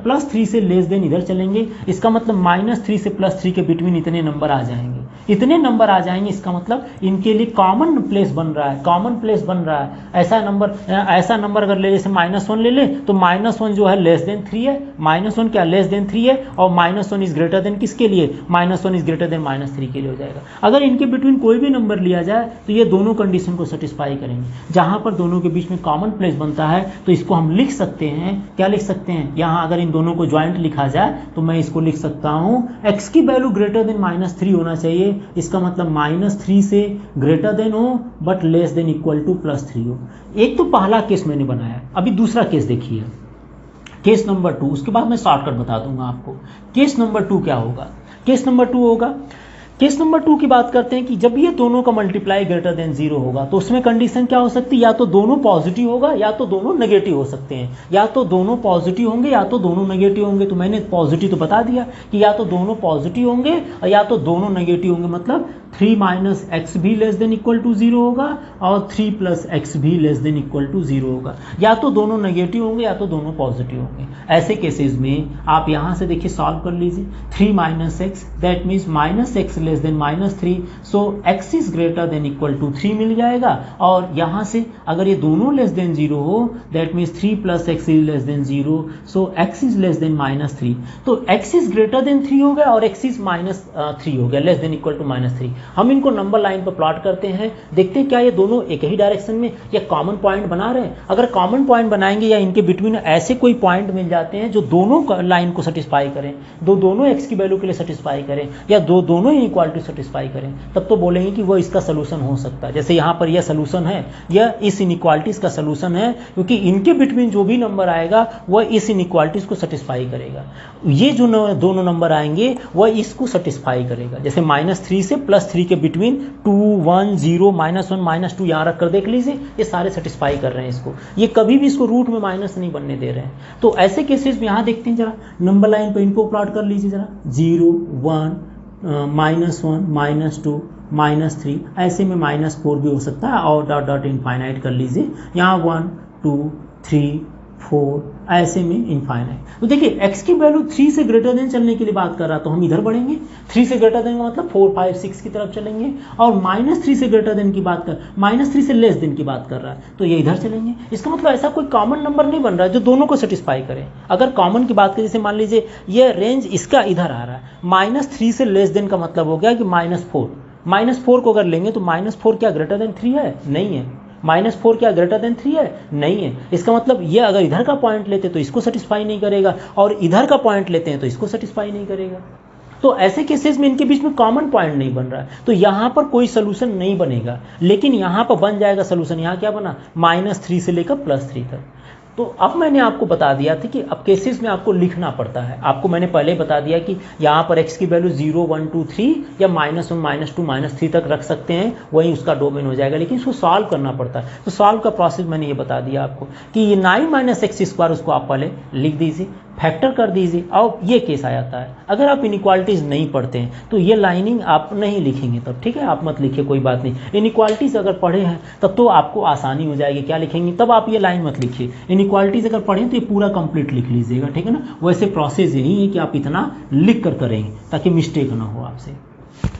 +3 से लेस देन इधर चलेंगे। इसका मतलब -3 से +3 के बिटवीन इतने नंबर आ जाएंगे, इतने नंबर आ जाएंगे। इसका मतलब इनके लिए कॉमन प्लेस बन रहा है, कॉमन प्लेस बन रहा है। ऐसा नंबर अगर ले, जैसे -1 ले ले, तो -1 जो है लेस देन 3 है, -1 क्या लेस देन 3 है, और -1 इज ग्रेटर देन किसके लिए, -1 इज ग्रेटर देन -3 के लिए हो जाएगा। अगर इनके बिटवीन कोई भी नंबर लिया जाए तो ये दोनों कंडीशन को सेटिस्फाई करेंगे। जहां पर दोनों के बीच में कॉमन प्लेस बनता है तो इसको हम लिख सकते हैं, क्या लिख सकते हैं, यहाँ अगर इन दोनों को ज्वाइंट लिखा जाए तो मैं इसको लिख सकता हूँ x की वैल्यू ग्रेटर देन -3 होना चाहिए। इसका मतलब -3 से ग्रेटर देन हो but less than equal to +3 हो। एक तो पहला केस मैंने बनाया, अभी दूसरा केस देखिए, केस नंबर 2, उसके बाद मैं शॉर्टकट बता दूंगा आपको। केस नंबर 2 क्या होगा, केस नंबर 2 होगा, केस नंबर 2 की बात करते हैं कि जब ये दोनों का मल्टीप्लाई ग्रेटर देन 0 होगा तो उसमें कंडीशन क्या हो सकती है, या तो दोनों पॉजिटिव होगा या तो दोनों नेगेटिव हो सकते हैं, या तो दोनों पॉजिटिव होंगे या तो दोनों नेगेटिव होंगे। तो मैंने पॉजिटिव तो बता दिया कि या तो दोनों पॉजिटिव होंगे या तो दोनों नेगेटिव होंगे, मतलब 3 - x भी लेस देन इक्वल टू 0 होगा और 3 + x भी लेस देन इक्वल टू 0 होगा। या तो दोनों नेगेटिव होंगे या तो दोनों पॉजिटिव होंगे। ऐसे केसेस में आप यहाँ से देखिए सॉल्व कर लीजिए, 3 - x that means -x less than -3, so x is greater than equal to 3 मिल जाएगा। और यहाँ से अगर ये दोनों लेस देन 0 हो that means 3 + x is less then 0, so x is less than -3। तो x इज ग्रेटर देन 3 हो गया और x इज -3 हो गया, लेस देन इक्वल टू -3। हम इनको नंबर लाइन पर प्लॉट करते हैं, देखते हैं क्या ये दोनों एक ही डायरेक्शन में या कॉमन पॉइंट बना रहे हैं। अगर कॉमन पॉइंट बनाएंगे या इनके बिटवीन ऐसे कोई पॉइंट मिल जाते हैं जो दोनों लाइन को सेटिस्फाई करें, दोनों x की वैल्यू के लिए सेटिस्फाई करें, या दोनों इनइक्वालिटी सेटिस्फाई करें तब तो बोलेंगे कि वो इसका सोल्यूशन हो सकता है। जैसे यहाँ पर यह सोल्यूशन है, यह इस इनइक्वालिटीज़ का सोल्यूशन है, क्योंकि इनके बिटवीन जो भी नंबर आएगा वह इस इनइक्वालिटीज़ को सेटिस्फाई करेगा। ये जो दोनों नंबर आएंगे वह इसको सेटिस्फाई करेगा। जैसे -3 से +3 के बिटवीन 2 1 0 -1 -2 यहाँ रख कर देख लीजिए, ये सारे सेटिस्फाई कर रहे हैं इसको, ये कभी भी इसको रूट में माइनस नहीं बनने दे रहे हैं। तो ऐसे केसेस में यहाँ देखते हैं, जरा नंबर लाइन पर इनको प्लॉट कर लीजिए, जरा 0 1 -1 -2 -3, ऐसे में -4 भी हो सकता है, और डॉट डॉट इनफाइनाइट कर लीजिए, यहाँ 1 2 3 4, ऐसे में इनफाइनाइट। तो देखिए x की वैल्यू 3 से ग्रेटर देन चलने के लिए बात कर रहा, तो हम इधर बढ़ेंगे, 3 से ग्रेटर देन का मतलब 4 5 6 की तरफ चलेंगे, और -3 से ग्रेटर देन की बात कर, -3 से लेस देन की बात कर रहा है तो ये इधर चलेंगे। इसका मतलब ऐसा कोई कॉमन नंबर नहीं बन रहा है जो दोनों को सेटिस्फाई करे। अगर कॉमन की बात करें, जैसे मान लीजिए ये रेंज इसका इधर आ रहा है, -3 से लेस देन का मतलब हो गया कि -4, -4 को अगर लेंगे तो -4 क्या ग्रेटर देन 3 है? नहीं है। -4 क्या ग्रेटर देन 3 है? नहीं है। इसका मतलब ये अगर इधर का पॉइंट लेते तो इसको सेटिस्फाई नहीं करेगा, और इधर का पॉइंट लेते हैं तो इसको सेटिस्फाई नहीं करेगा। तो ऐसे केसेस में इनके बीच में कॉमन पॉइंट नहीं बन रहा है, तो यहाँ पर कोई सोल्यूशन नहीं बनेगा। लेकिन यहाँ पर बन जाएगा सोल्यूशन। यहाँ क्या बना? -3 से लेकर +3 तक। तो अब मैंने आपको बता दिया था कि अब केसेस में आपको लिखना पड़ता है। आपको मैंने पहले ही बता दिया कि यहाँ पर x की वैल्यू 0 1 2 3 या -1 -2 -3 तक रख सकते हैं, वही उसका डोमेन हो जाएगा। लेकिन इसको सॉल्व करना पड़ता है, तो सॉल्व का प्रोसेस मैंने ये बता दिया आपको कि ये 9 - x², उसको आप पहले लिख दीजिए, फैक्टर कर दीजिए, और ये केस आ जाता है। अगर आप इनइक्वालिटीज़ नहीं पढ़ते हैं तो ये लाइनिंग आप नहीं लिखेंगे तब, ठीक है, आप मत लिखिए, कोई बात नहीं। इनइक्वालिटीज़ अगर पढ़े हैं तब तो आपको आसानी हो जाएगी। क्या लिखेंगे? तब आप ये लाइन मत लिखिए। इनइक्वालिटीज़ अगर पढ़ें तो ये पूरा कंप्लीट लिख लीजिएगा, ठीक है ना। वैसे प्रोसेस यही है कि आप इतना लिख कर करेंगे ताकि मिस्टेक ना हो आपसे।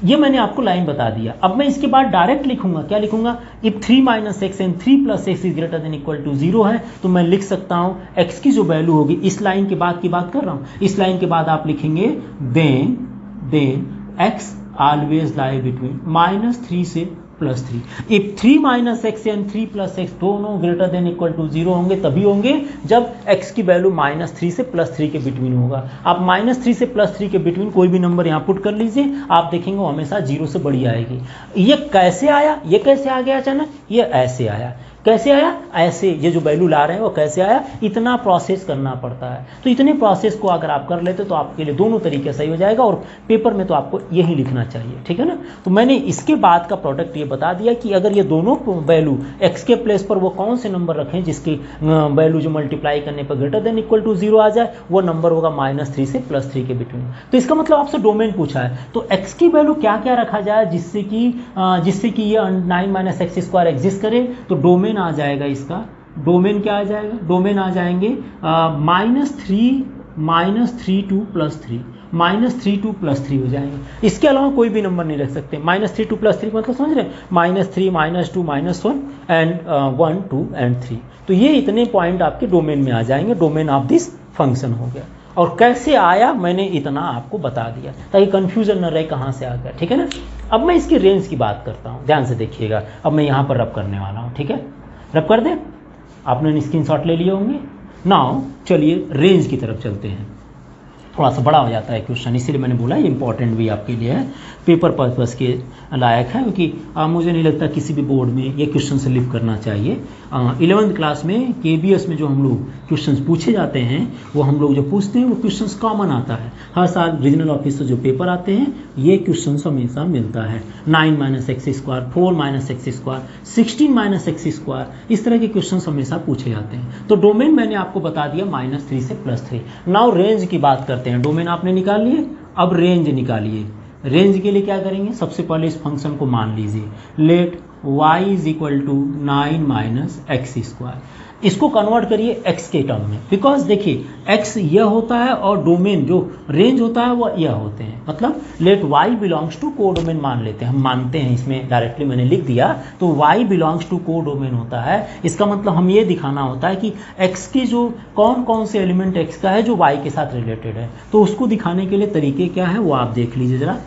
ये मैंने आपको लाइन बता दिया। अब मैं इसके बाद डायरेक्ट लिखूंगा, क्या लिखूंगा? If 3 - x and 3 + x is greater than equal to 0 है, तो मैं लिख सकता हूं x की जो वैल्यू होगी, इस लाइन के बाद की बात कर रहा हूं, इस लाइन के बाद आप लिखेंगे then x always lie between -3 से +3। इफ 3 - x एंड 3 + x दोनों ग्रेटर देन इक्वल टू 0 होंगे, तभी होंगे जब x की वैल्यू -3 से +3 के बिटवीन होगा। आप -3 से +3 के बिटवीन कोई भी नंबर यहाँ पुट कर लीजिए, आप देखेंगे वो हमेशा 0 से बड़ी आएगी। ये कैसे आया? ये कैसे आ गया अचानक? ये ऐसे आया। कैसे आया? ऐसे। ये जो वैल्यू ला रहे हैं वो कैसे आया? इतना प्रोसेस करना पड़ता है। तो इतने प्रोसेस को अगर आप कर लेते तो आपके लिए दोनों तरीके सही हो जाएगा, और पेपर में तो आपको यही लिखना चाहिए, ठीक है ना। तो मैंने इसके बाद का प्रोडक्ट ये बता दिया कि अगर ये दोनों वैल्यू x के प्लेस पर वो कौन से नंबर रखें जिसकी वैल्यू जो मल्टीप्लाई करने पर ग्रेटर देन इक्वल टू 0 आ जाए, वो नंबर होगा -3 से +3 के बिटवीन। तो इसका मतलब आपसे डोमेन पूछा है, तो x की वैल्यू क्या क्या रखा जाए जिससे कि ये 9 - x² एग्जिस्ट करे। तो डोमेन आ जाएगा, इसका डोमेन क्या आ जाएगा? डोमेन आ जाएंगे -3 -3 2 +3, -3 2 +3 हो जाएंगे। इसके अलावा कोई भी नंबर नहीं रख सकते। -3 2 +3 का मतलब समझ रहे हैं? -3 -2 -1 एंड 1 2 एंड 3। तो ये इतने पॉइंट आपके डोमेन में आ जाएंगे। डोमेन ऑफ दिस फंक्शन हो गया। और कैसे आया मैंने इतना आपको बता दिया ताकि कंफ्यूजन न रहे कहाँ से आ गया, ठीक है ना। अब मैं इसकी रेंज की बात करता हूँ, ध्यान से देखिएगा। अब मैं यहाँ पर रब करने वाला हूँ, ठीक है, रब कर दें। आपने स्क्रीनशॉट ले लिए होंगे। नाउ चलिए रेंज की तरफ चलते हैं। थोड़ा सा बड़ा हो जाता है क्वेश्चन, इसीलिए मैंने बोला ये इंपॉर्टेंट भी आपके लिए है, पेपर पर्पस के लायक है, क्योंकि मुझे नहीं लगता किसी भी बोर्ड में ये क्वेश्चन से लिव करना चाहिए। 11th क्लास में KBS में जो हम लोग क्वेश्चंस पूछे जाते हैं, वो हम लोग जो पूछते हैं वो क्वेश्चंस कॉमन आता है। हर साल रीजनल ऑफिस से जो पेपर आते हैं ये क्वेश्चंस हमेशा मिलता है। 9 - x², 4 - x², 16 - x², इस तरह के क्वेश्चन हमेशा पूछे जाते हैं। तो डोमेन मैंने आपको बता दिया -3 से +3। नाउ रेंज की बात करते हैं। डोमेन आपने निकाल लिए, अब रेंज निकालिए। रेंज के लिए क्या करेंगे? सबसे पहले इस फंक्शन को मान लीजिए, लेट y = 9 - x²। इसको कन्वर्ट करिए x के टर्म में, बिकॉज देखिए x यह होता है और डोमेन जो रेंज होता है वो यह होते हैं। मतलब लेट y बिलोंग्स टू को डोमेन मान लेते हैं, हम मानते हैं, इसमें डायरेक्टली मैंने लिख दिया। तो y बिलोंग्स टू को डोमेन होता है। इसका मतलब हम ये दिखाना होता है कि x की जो कौन से एलिमेंट x का है जो y के साथ रिलेटेड है। तो उसको दिखाने के लिए तरीके क्या है वो आप देख लीजिए जरा।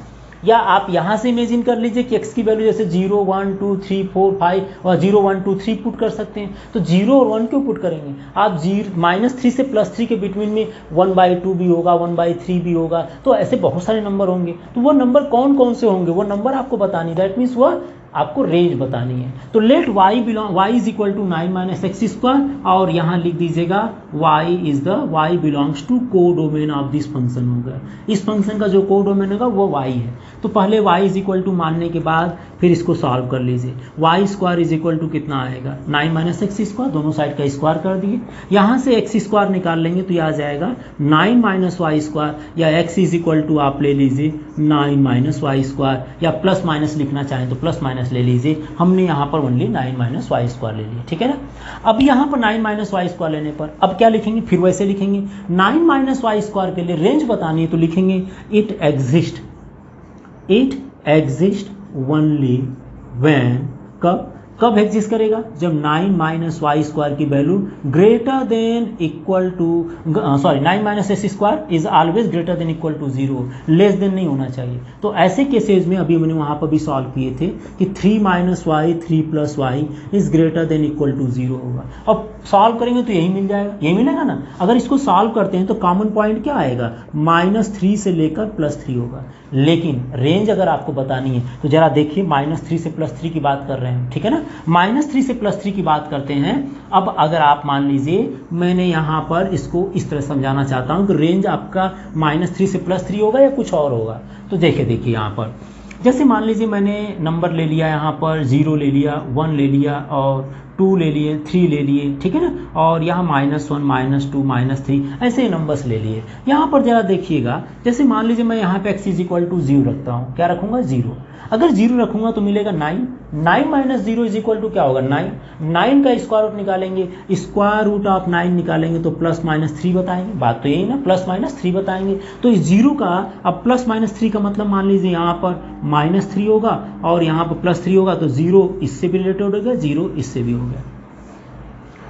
या आप यहाँ से इमेजिन कर लीजिए कि x की वैल्यू जैसे 0 1 2 3 4 5 और 0 1 2 3 पुट कर सकते हैं। तो 0 और 1 क्यों पुट करेंगे आप, -3 से +3 के बिटवीन में 1/2 भी होगा, 1/3 भी होगा, तो ऐसे बहुत सारे नंबर होंगे। तो वो नंबर कौन कौन से होंगे वो नंबर आपको बतानी, दैट मीन्स वह आपको रेंज बतानी है। तो let y is equal to 9 - x square, और यहाँ लिख दीजिएगा y बिलोंग्स टू को डोमेन ऑफ दिस फंक्शन होगा। इस फंक्शन का जो को डोमेन होगा वो y है। तो पहले y इज इक्वल टू मानने के बाद फिर इसको सॉल्व कर लीजिए। Y square is equal to कितना आएगा 9 - x स्क्वायर, दोनों साइड का स्क्वायर कर दिए। यहाँ से x स्क्वायर निकाल लेंगे तो यह आ जाएगा 9 - y स्क्वायर, या x इज इक्वल टू आप ले लीजिए 9 - y स्क्वायर, या प्लस माइनस लिखना चाहें तो प्लस माइनस ले लीजिए। हमने यहाँ पर ओनली 9 - y स्क्वायर ले लिया, ठीक है ना। अब यहाँ पर 9 - y स्क्वायर लेने पर अब क्या लिखेंगे, फिर वैसे लिखेंगे 9 - y स्क्वायर के लिए रेंज बतानी है तो लिखेंगे इट एग्जिस्ट ओनली व्हेन, कब एग्जिस्ट करेगा, जब 9 - y स्क्वायर की value greater than equal to 9 - x square is always greater than equal to 0, less than नहीं होना चाहिए। तो ऐसे केसेस में अभी मैंने वहाँ पर भी सॉल्व किए थे कि 3 - y 3 + y is greater than equal to 0 होगा। अब सॉल्व करेंगे तो यही मिल जाएगा, यही मिलेगा ना। अगर इसको सॉल्व करते हैं तो कॉमन पॉइंट क्या आएगा, -3 से लेकर +3 होगा। लेकिन रेंज अगर आपको बतानी है तो जरा देखिए -3 से +3 की बात कर रहे हैं, ठीक है ना। -3 से +3 की बात करते हैं। अब अगर आप मान लीजिए, मैंने यहाँ पर इसको इस तरह समझाना चाहता हूँ कि रेंज आपका -3 से +3 होगा या कुछ और होगा। तो देखिए यहाँ पर जैसे मान लीजिए मैंने नंबर ले लिया, यहाँ पर 0 ले लिया, 1 ले लिया और 2 ले लिए, 3 ले लिए, ठीक है ना। और यहाँ -1 -2 -3 ऐसे नंबर्स ले लिए। यहाँ पर जरा देखिएगा, जैसे मान लीजिए मैं यहाँ पे x इज इक्वल टू 0 रखता हूँ, क्या रखूँगा 0। अगर 0 रखूँगा तो मिलेगा 9 - 0 इज इक्वल टू क्या होगा 9 का स्क्वायर रूट निकालेंगे, स्क्वायर रूट ऑफ 9 निकालेंगे तो +-3 बताएंगे। बात तो यही ना, +-3 बताएंगे। तो इस 0 का अब +-3 का मतलब मान लीजिए यहाँ पर -3 होगा और यहाँ पर +3 होगा, तो 0 इससे भी रिलेटेड हो गया, 0 इससे भी हो गया,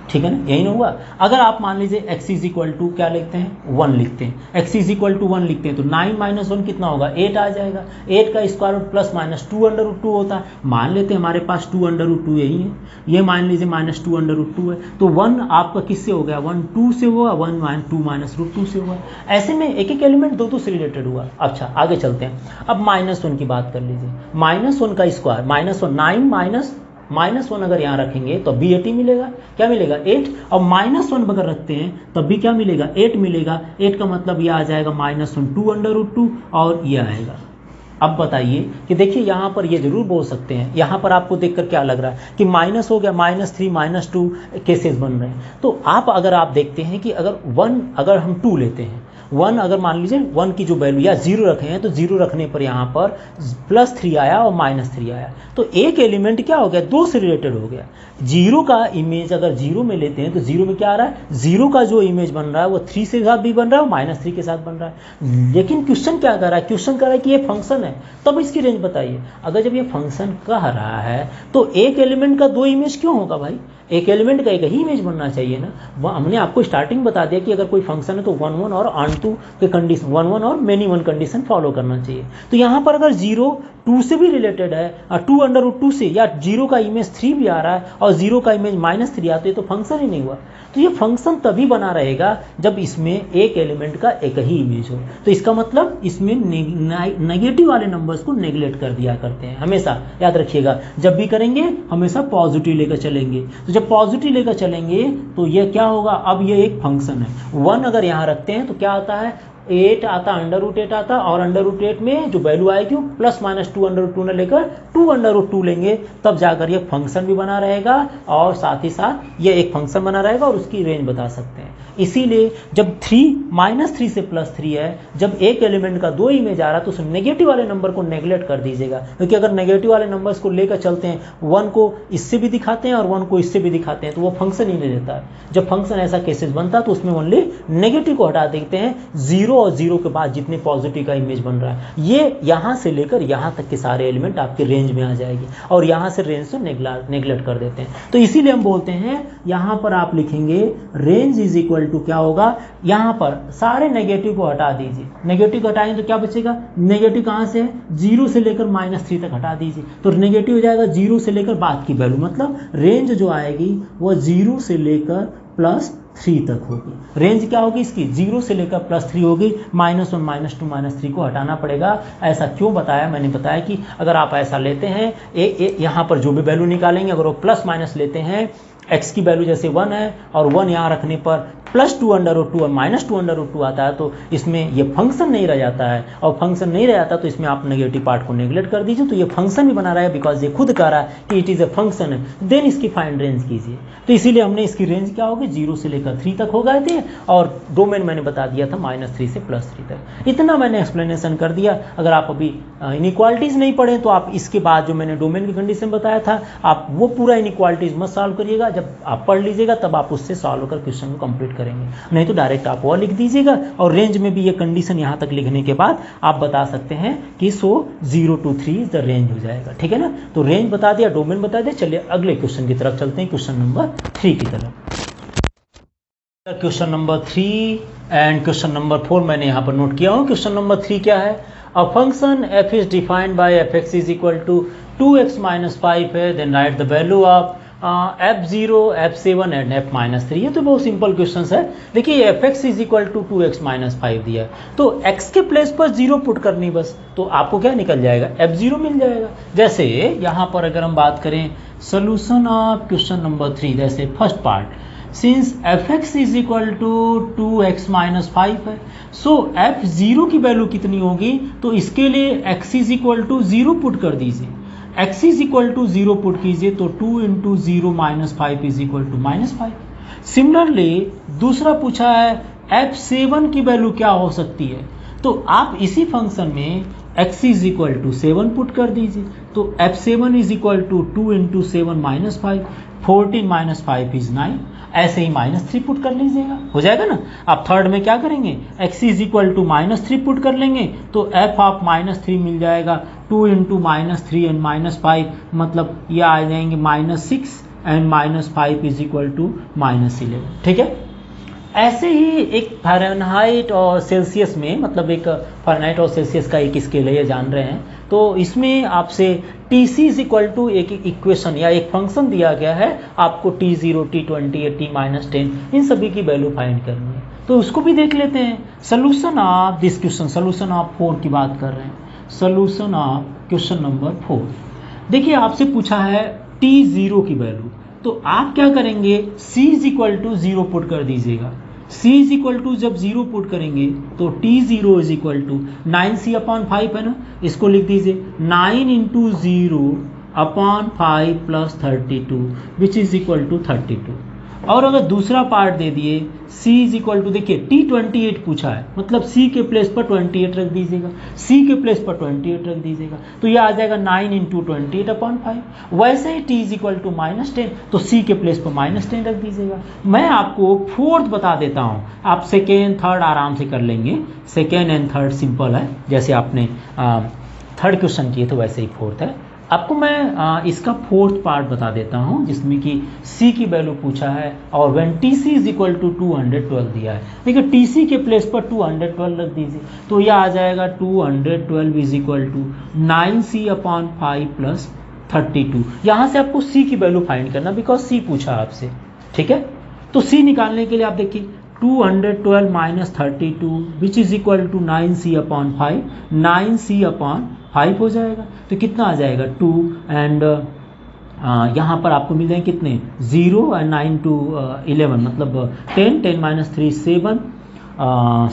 ठीक है ना, यही ना हुआ। अगर आप मान लीजिए x इज इक्वल टू क्या लिखते हैं 1 लिखते हैं, x इज इक्वल टू 1 लिखते हैं तो 9 - 1 कितना होगा 8 आ जाएगा। 8 का स्क्वायर रूट +-2√2 होता है। मान लेते हैं हमारे पास 2√2 यही है, ये मान लीजिए -2√2 है। तो 1 आपका किससे हो गया 1 2 से हुआ, 1 2 -√2 से हुआ। ऐसे में एक एक एलिमेंट दो से रिलेटेड हुआ। अच्छा आगे चलते हैं, अब -1 की बात कर लीजिए। -1 का स्क्वायर -1 अगर यहाँ रखेंगे तो भी 8 ही मिलेगा। क्या मिलेगा 8, और -1 अगर रखते हैं तब भी क्या मिलेगा 8 मिलेगा। 8 का मतलब यह आ जाएगा -1 2√2 और ये आएगा। अब बताइए कि देखिए यहाँ पर ये जरूर बोल सकते हैं, यहाँ पर आपको देखकर क्या लग रहा है कि माइनस हो गया, -3 -2 केसेस बन रहे हैं। तो अगर आप देखते हैं कि अगर 1 अगर हम 2 लेते हैं, 1 अगर मान लीजिए 1 की जो वैल्यू या 0 रखे हैं तो 0 रखने पर यहाँ पर +3 आया और -3 आया। तो एक एलिमेंट क्या हो गया 2 से रिलेटेड हो गया। 0 का इमेज अगर 0 में लेते हैं तो 0 में क्या आ रहा है, 0 का जो इमेज बन रहा है वो 3 के साथ भी बन रहा है और -3 के साथ बन रहा है। लेकिन क्वेश्चन क्या कर रहा है, क्वेश्चन कर रहा है कि ये फंक्शन है, तब इसकी रेंज बताइए। अगर जब ये फंक्शन कह रहा है तो एक एलिमेंट का 2 इमेज क्यों होगा भाई, एक एलिमेंट का एक ही इमेज बनना चाहिए ना। वह हमने आपको स्टार्टिंग बता दिया कि अगर कोई फंक्शन है तो 1 1 और ऑन टू के कंडीशन 1 1 और मेनी 1 कंडीशन फॉलो करना चाहिए। तो यहाँ पर अगर 0 2 से भी रिलेटेड है और 2√2 से, या 0 का इमेज 3 भी आ रहा है और 0 का इमेज -3 आता है तो फंक्शन ही नहीं हुआ। तो ये फंक्शन तभी बना रहेगा जब इसमें एक एलिमेंट का एक ही इमेज हो। तो इसका मतलब इसमें नेगेटिव वाले नंबर्स को नेगलेक्ट कर दिया करते हैं। हमेशा याद रखिएगा, जब भी करेंगे हमेशा पॉजिटिव लेकर चलेंगे। तो जब पॉजिटिव लेकर चलेंगे तो ये क्या होगा, अब ये एक फंक्शन है। 1 अगर यहाँ रखते हैं तो क्या आता है 8 आता, √8 आता, और √8 में जो वैल्यू आएगी +-2√2 न लेकर 2√2 लेंगे, तब जाकर ये फंक्शन भी बना रहेगा और साथ ही साथ ये एक फंक्शन बना रहेगा और उसकी रेंज बता सकते हैं। इसीलिए जब -3 से +3 है, जब एक एलिमेंट का 2 इमेज आ रहा है तो उस नेगेटिव वाले नंबर को नेगलेक्ट कर दीजिएगा। क्योंकि अगर नेगेटिव वाले नंबर्स को लेकर चलते हैं, 1 को इससे भी दिखाते हैं और 1 को इससे भी दिखाते हैं, तो वो फंक्शन ही नहीं देता है। जब फंक्शन ऐसा केसेस बनता है तो उसमें ओनली नेगेटिव को हटा देते हैं, 0 और 0 के बाद जितने पॉजिटिव का इमेज बन रहा है, ये यहाँ से लेकर यहाँ तक के सारे एलिमेंट आपके रेंज में आ जाएगी और यहाँ से रेंज से नेगलेक्ट कर देते हैं। तो इसीलिए हम बोलते हैं यहाँ पर आप लिखेंगे रेंज इज इक्वल टू क्या होगा, यहाँ पर सारे नेगेटिव को हटा दीजिए, नेगेटिव को हटाएंगे तो क्या बचेगा, नेगेटिव कहाँ से है, 0 से लेकर -3 तक हटा दीजिए, तो नेगेटिव हो जाएगा 0 से लेकर बाद की वैल्यू, मतलब रेंज जो आएगी वो 0 से लेकर +3 तक होगी। रेंज क्या होगी इसकी, 0 से लेकर +3 होगी, -1 -2 -3 को हटाना पड़ेगा। ऐसा क्यों बताया, मैंने बताया कि अगर आप ऐसा लेते हैं यहाँ पर जो भी वैल्यू निकालेंगे अगर वो प्लस माइनस लेते हैं, x की वैल्यू जैसे 1 है और 1 यहाँ रखने पर +2√2 और -2√2 आता है, तो इसमें ये फंक्शन नहीं रह जाता है, और फंक्शन नहीं रह जाता तो इसमें आप नेगेटिव पार्ट को नेगलेक्ट कर दीजिए, तो ये फंक्शन भी बना रहा है बिकॉज ये खुद कह रहा है कि इट इज़ ए फंक्शन है, देन इसकी फाइंड रेंज कीजिए। तो इसीलिए हमने इसकी रेंज क्या होगी, 0 से लेकर 3 तक हो गए थे, और डोमेन मैंने बता दिया था -3 से +3 तक। इतना मैंने एक्सप्लेनेशन कर दिया। अगर आप अभी इनइक्वालिटीज़ नहीं पढ़े तो आप इसके बाद जो मैंने डोमेन की कंडीशन बताया था आप वो पूरा इनइक्वालिटीज़ मत सॉल्व करिएगा, जब आप पढ़ लीजिएगा तब आप उससे सॉल्व कर क्वेश्चन को कंप्लीट करेंगे, नहीं तो डायरेक्ट आप वो लिख दीजिएगा। और रेंज में भी ये कंडीशन यहाँ तक लिखने के बाद आप बता सकते हैं कि 0 to 3 द रेंज हो जाएगा, ठीक है ना। तो रेंज बता दिया, डोमेन बता दिया। चलिए अगले क्वेश्चन की तरफ चलते हैं, क्वेश्चन नंबर 3 की तरफ। Question number 3 and question number 4 मैंने यहाँ पर नोट किया हूँ। क्वेश्चन नंबर 3 क्या है, a function f is defined by fx is equal to 2x - 5 है, then write the value of f0, f7 and f-3। ये तो बहुत सिंपल क्वेश्चन है। देखिए fx is equal to 2x - 5 दिया है, तो x के प्लेस पर 0 पुट करनी बस, तो आपको क्या निकल जाएगा, f0 मिल जाएगा। जैसे यहाँ पर अगर हम बात करें सोल्यूशन ऑफ क्वेश्चन नंबर 3, जैसे first part, since fx is equal to 2x - 5 है, सो f0 की वैल्यू कितनी होगी, तो इसके लिए x is equal to 0 put कर दीजिए, x is equal to 0 put कीजिए, तो 2 × 0 - 5 इज इक्वल टू -5। सिमिलरली दूसरा पूछा है f7 की वैल्यू क्या हो सकती है, तो आप इसी फंक्शन में x is equal to 7 put कर दीजिए, तो f7 is equal to 2 × 7 - 5, 14 - 5 is 9, ऐसे ही -3 पुट कर लीजिएगा, हो जाएगा ना। आप थर्ड में क्या करेंगे, x is equal to -3 put कर लेंगे, तो f ऑफ -3 मिल जाएगा, 2 × -3 एंड -5 मतलब ये आ जाएंगे -6 एंड -5 इज इक्वल टू -11, ठीक है। ऐसे ही एक फ़ारेनहाइट और सेल्सियस में, मतलब एक फ़ारेनहाइट और सेल्सियस का एक स्केल है, ये जान रहे हैं, तो इसमें आपसे TC इज इक्वल टू एक इक्वेशन या एक फंक्शन दिया गया है, आपको T0, T20 या T-10 इन सभी की वैल्यू फाइंड करनी है, तो उसको भी देख लेते हैं। Solution of this question, solution of 4 की बात कर रहे हैं, सोल्यूशन ऑफ क्वेश्चन नंबर 4। देखिए आपसे पूछा है T0 की वैल्यू, तो आप क्या करेंगे, C is equal to 0 put कर दीजिएगा। C इज इक्वल टू जब 0 पुट करेंगे तो T0 is equal to 9C/5 है ना, इसको लिख दीजिए 9 × 0/5 + 32 विच इज इक्वल टू 32। और अगर दूसरा पार्ट दे दिए C इज इक्वल टू, देखिए T28 पूछा है, मतलब C के प्लेस पर 28 रख दीजिएगा, C के प्लेस पर 28 रख दीजिएगा, तो ये आ जाएगा 9 × 28/5। वैसे ही T इज इक्वल टू -10, तो C के प्लेस पर -10 रख दीजिएगा। मैं आपको फोर्थ बता देता हूँ, आप सेकेंड थर्ड आराम से कर लेंगे, सेकेंड एंड थर्ड सिंपल है, जैसे आपने थर्ड क्वेश्चन किए तो वैसे ही फोर्थ है। आपको मैं इसका फोर्थ पार्ट बता देता हूं, जिसमें कि C की वैल्यू पूछा है और when TC is equal to 212 दिया है। देखिए TC के प्लेस पर 212 रख दीजिए, तो यह आ जाएगा 212 इज इक्वल टू 9C/5 + 32। यहाँ से आपको C की वैल्यू फाइंड करना, बिकॉज C पूछा आपसे, ठीक है। तो C निकालने के लिए आप देखिए 212 - 32 which is equal to 9C/5, 9C/5 हो जाएगा, तो कितना आ जाएगा 2 एंड यहाँ पर आपको मिल जाएंगे कितने 0 एंड 9 to 11 मतलब 10, 10 - 3 7,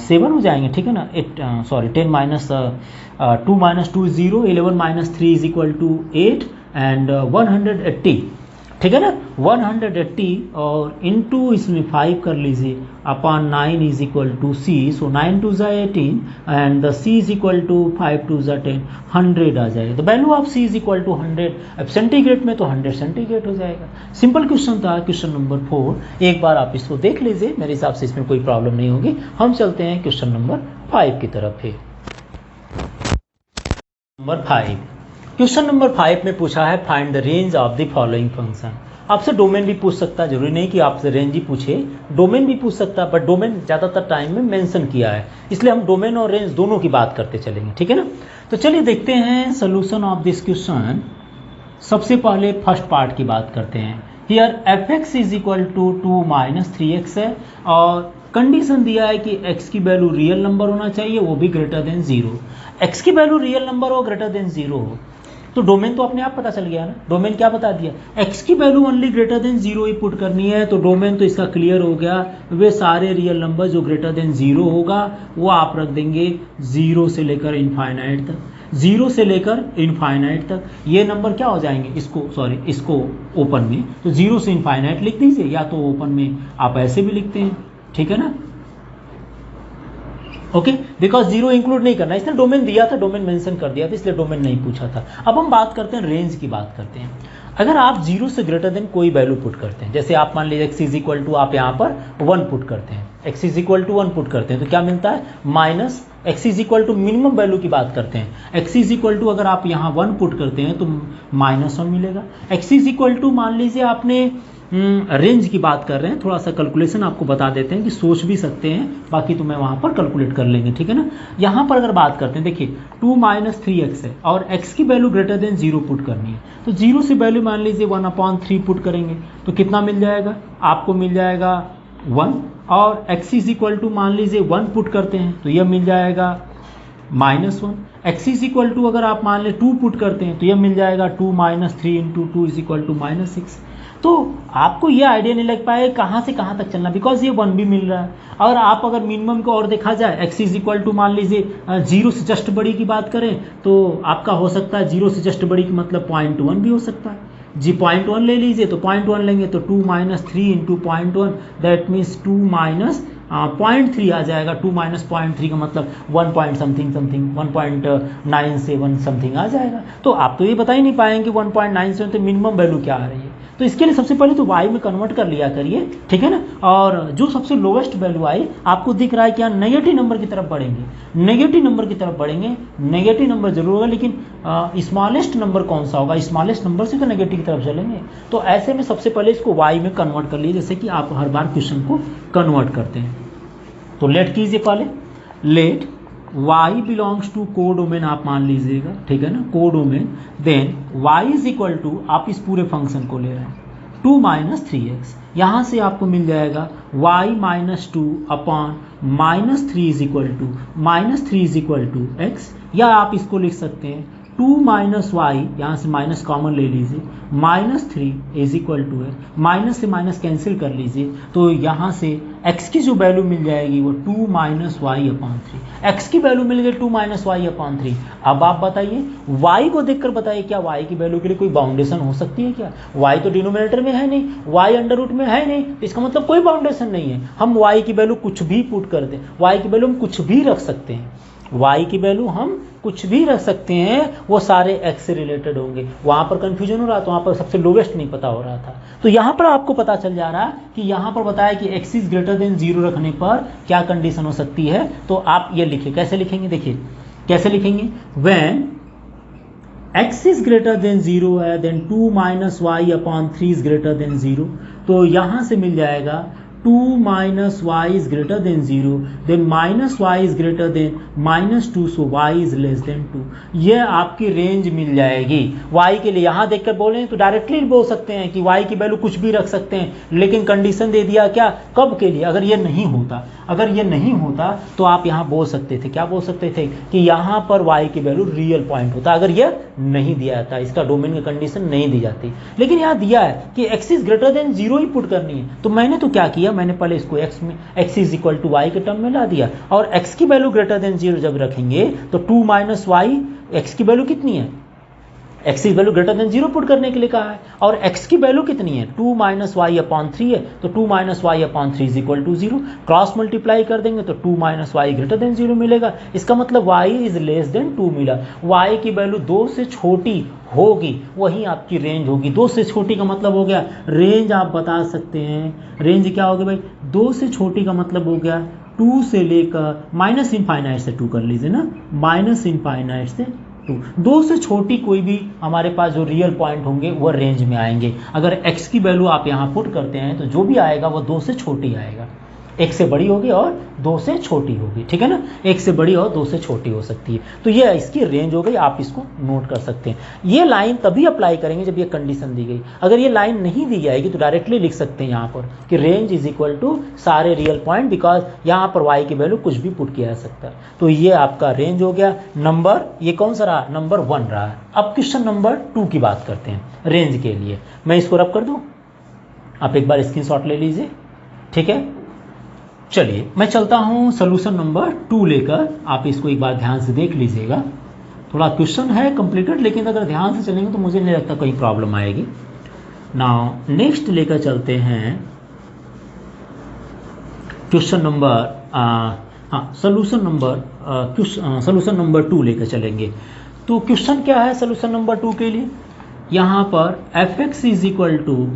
7 हो जाएंगे, ठीक है ना। 10 - 2 0, 11 - 3 इज इक्वल टू 8 एंड 180, ठीक है ना। 180 और इंटू इसमें 5 कर लीजिए upon 9 is equal to C, so 9 2 ज़ा 18 and the C is equal to 5 2 ज़ा 10, 100 आ जाएगा। The value of C is equal to 100, अब सेंटीग्रेड में तो 100 सेंटीग्रेड हो जाएगा। सिंपल क्वेश्चन था क्वेश्चन नंबर 4, एक बार आप इसको देख लीजिए, मेरे हिसाब से इसमें कोई प्रॉब्लम नहीं होगी। हम चलते हैं क्वेश्चन नंबर 5 की तरफ। नंबर 5, क्वेश्चन नंबर 5 में पूछा है find the range of the following function. आपसे डोमेन भी पूछ सकता है, जरूरी नहीं कि आपसे रेंज ही पूछे, डोमेन भी पूछ सकता है, बट डोमेन ज़्यादातर टाइम में मेंशन किया है, इसलिए हम डोमेन और रेंज दोनों की बात करते चलेंगे, ठीक है ना। तो चलिए देखते हैं सोल्यूशन ऑफ दिस क्वेश्चन। सबसे पहले फर्स्ट पार्ट की बात करते हैं। Here f x is equal to 2 minus 3x है और कंडीशन दिया है कि x की वैल्यू रियल नंबर होना चाहिए, वो भी ग्रेटर देन 0। x की वैल्यू रियल नंबर हो, ग्रेटर देन 0 हो, तो डोमेन तो अपने आप पता चल गया ना। डोमेन क्या बता दिया, x की वैल्यू ओनली ग्रेटर देन 0 ही पुट करनी है, तो डोमेन तो इसका क्लियर हो गया। वे सारे रियल नंबर जो ग्रेटर देन 0 होगा वो आप रख देंगे 0 से लेकर इनफाइनाइट तक, 0 से लेकर इनफाइनाइट तक। ये नंबर क्या हो जाएंगे, इसको ओपन में, तो 0 से इनफाइनाइट लिख दीजिए, या तो ओपन में आप ऐसे भी लिखते हैं, ठीक है ना। ओके, बिकॉज 0 इंक्लूड नहीं करना, इसने डोमेन दिया था, डोमेन मेंशन कर दिया था, इसलिए डोमेन नहीं पूछा था। अब हम बात करते हैं रेंज की बात करते हैं। अगर आप 0 से ग्रेटर देन कोई वैल्यू पुट करते हैं, जैसे आप मान लीजिए x इज इक्वल टू आप यहाँ पर 1 पुट करते हैं, x is equal to 1 put करते हैं, तो क्या मिलता है minus x is equal to minimum value की बात करते हैं, x इज इक्वल टू अगर आप यहाँ 1 पुट करते हैं तो -1 मिलेगा। x इज इक्वल टू मान लीजिए आपने रेंज की बात कर रहे हैं, थोड़ा सा कैलकुलेशन आपको बता देते हैं कि सोच भी सकते हैं, बाकी तो मैं वहाँ पर कैलकुलेट कर लेंगे, ठीक है ना। यहाँ पर अगर बात करते हैं, देखिए 2 माइनस 3x है और x की वैल्यू ग्रेटर देन 0 पुट करनी है, तो 0 से वैल्यू मान लीजिए 1/3 पुट करेंगे, तो कितना मिल जाएगा आपको, मिल जाएगा 1, और x इज इक्वल टू मान लीजिए 1 पुट करते हैं तो यह मिल जाएगा -1। x इज इक्वल टू अगर आप मान लें 2 पुट करते हैं तो यह मिल जाएगा 2 minus 3 into 2 is equal to -6। तो आपको ये आइडिया नहीं लग पाए कहाँ से कहाँ तक चलना, बिकॉज ये 1 भी मिल रहा है। और आप अगर मिनिमम को और देखा जाए, x इज इक्वल टू मान लीजिए 0 से जस्ट बड़ी की बात करें तो आपका हो सकता है 0 से जस्ट बड़ी की मतलब 0.1 भी हो सकता है जी, 0.1 ले लीजिए, तो 0.1 लेंगे तो 2 minus 3 into 0.1 that means 2 minus 0.3 आ जाएगा। 2 माइनस 0.3 का मतलब 1 पॉइंट समथिंग 1.97 समथिंग आ जाएगा। तो आप तो ये बता ही नहीं पाएंगे 1.97 तो मिनिमम वैल्यू क्या आ रही है। तो इसके लिए सबसे पहले तो y में कन्वर्ट कर लिया करिए, ठीक है ना। और जो सबसे लोवेस्ट वैल्यू आई आपको दिख रहा है क्या, नेगेटिव नंबर की तरफ बढ़ेंगे, नेगेटिव नंबर की तरफ बढ़ेंगे, नेगेटिव नंबर जरूर होगा, लेकिन स्मॉलेस्ट नंबर कौन सा होगा, स्मॉलेस्ट नंबर से तो नेगेटिव की तरफ चलेंगे। तो ऐसे में सबसे पहले इसको y में कन्वर्ट कर लिए, जैसे कि आप हर बार क्वेश्चन को कन्वर्ट करते हैं। तो लेट कीजिए पहले, let y belongs to codomain आप मान लीजिएगा, ठीक है ना, codomain. Then y is equal to आप इस पूरे फंक्शन को ले रहे हैं 2 माइनस 3x, यहाँ से आपको मिल जाएगा y minus 2 upon -3 is equal to x, या आप इसको लिख सकते हैं 2 माइनस वाई, यहाँ से माइनस कॉमन ले लीजिए, -3 इज इक्वल टू है, माइनस से माइनस कैंसिल कर लीजिए, तो यहाँ से x की जो वैल्यू मिल जाएगी वो 2 माइनस वाई अपॉन 3, एक्स की वैल्यू मिल गई 2 माइनस वाई अपॉन 3। अब आप बताइए y को देखकर बताइए क्या y की वैल्यू के लिए कोई बाउंडेशन हो सकती है क्या, y तो डिनोमिनेटर में है नहीं, y अंडर रूट में है नहीं, इसका मतलब कोई बाउंडेशन नहीं है। हम y की वैल्यू कुछ भी पुट कर दें, y की वैल्यू हम कुछ भी रख सकते हैं, y की वैल्यू हम कुछ भी रख सकते हैं, वो सारे x से रिलेटेड होंगे। वहाँ पर कंफ्यूजन हो रहा था, वहाँ पर सबसे लोवेस्ट नहीं पता हो रहा था, तो यहाँ पर आपको पता चल जा रहा है कि यहाँ पर बताया कि x इज ग्रेटर देन 0 रखने पर क्या कंडीशन हो सकती है। तो आप ये लिखिए, कैसे लिखेंगे, देखिए कैसे लिखेंगे, when x is greater than 0 है then 2 minus y upon 3 is greater than 0, तो यहाँ से मिल जाएगा 2 minus y is greater than 0 then minus y is greater than -2, so y is less than 2। ये आपकी रेंज मिल जाएगी y के लिए। यहाँ देखकर बोलें तो डायरेक्टली बोल सकते हैं कि y की वैल्यू कुछ भी रख सकते हैं, लेकिन कंडीशन दे दिया क्या, कब के लिए, अगर ये नहीं होता, अगर ये नहीं होता तो आप यहाँ बोल सकते थे, क्या बोल सकते थे कि यहाँ पर y की वैल्यू रियल पॉइंट होता, अगर ये नहीं दिया जाता, इसका डोमेन की कंडीशन नहीं दी जाती। लेकिन यहाँ दिया है कि x is greater than 0 he put करनी है, तो मैंने तो क्या किया, मैंने पहले इसको x is equal to y के टर्म में ला दिया, और x की वैल्यू ग्रेटर देन 0 जब रखेंगे तो 2 माइनस वाई, x की वैल्यू कितनी है, x की वैल्यू ग्रेटर देन 0 पुट करने के लिए कहा है, और x की वैल्यू कितनी है 2 माइनस वाई अपॉन 3 है, तो 2 minus y upon 3 is equal to 0, cross multiply कर देंगे तो 2 माइनस वाई ग्रेटर देन 0 मिलेगा। इसका मतलब y इज लेस देन 2 मिला, y की वैल्यू 2 से छोटी होगी वही आपकी रेंज होगी। 2 से छोटी का मतलब हो गया रेंज, आप बता सकते हैं रेंज क्या होगी भाई, 2 से छोटी का मतलब हो गया 2 से लेकर माइनस इनफाइनाइट से 2 कर लीजिए ना, माइनस इनफाइनाइट से 2। 2 से छोटी कोई भी हमारे पास जो रियल पॉइंट होंगे वो रेंज में आएंगे। अगर x की वैल्यू आप यहाँ पुट करते हैं तो जो भी आएगा वो 2 से छोटी आएगा, 1 से बड़ी होगी और 2 से छोटी होगी, ठीक है ना। 1 से बड़ी और 2 से छोटी हो सकती है। तो ये इसकी रेंज हो गई, आप इसको नोट कर सकते हैं। ये लाइन तभी अप्लाई करेंगे जब ये कंडीशन दी गई। अगर ये लाइन नहीं दी जाएगी तो डायरेक्टली लिख सकते हैं यहाँ पर कि रेंज इज इक्वल टू सारे रियल पॉइंट, बिकॉज यहाँ पर y की वैल्यू कुछ भी पुट किया जा सकता है। तो ये आपका रेंज हो गया। नंबर ये कौन सा रहा, नंबर 1 रहा। अब क्वेश्चन नंबर 2 की बात करते हैं रेंज के लिए। मैं इसको रब कर दूँ, आप एक बार स्क्रीनशॉट ले लीजिए, ठीक है। चलिए मैं चलता हूँ सोल्यूशन नंबर 2 लेकर, आप इसको एक बार ध्यान से देख लीजिएगा। थोड़ा क्वेश्चन है कॉम्प्लिकेटेड, लेकिन अगर ध्यान से चलेंगे तो मुझे नहीं लगता कोई प्रॉब्लम आएगी। नाउ नेक्स्ट लेकर चलते हैं क्वेश्चन नंबर सोल्यूशन नंबर 2 लेकर चलेंगे। तो क्वेश्चन क्या है सोल्यूशन नंबर 2 के लिए, यहाँ पर f(x) is equal to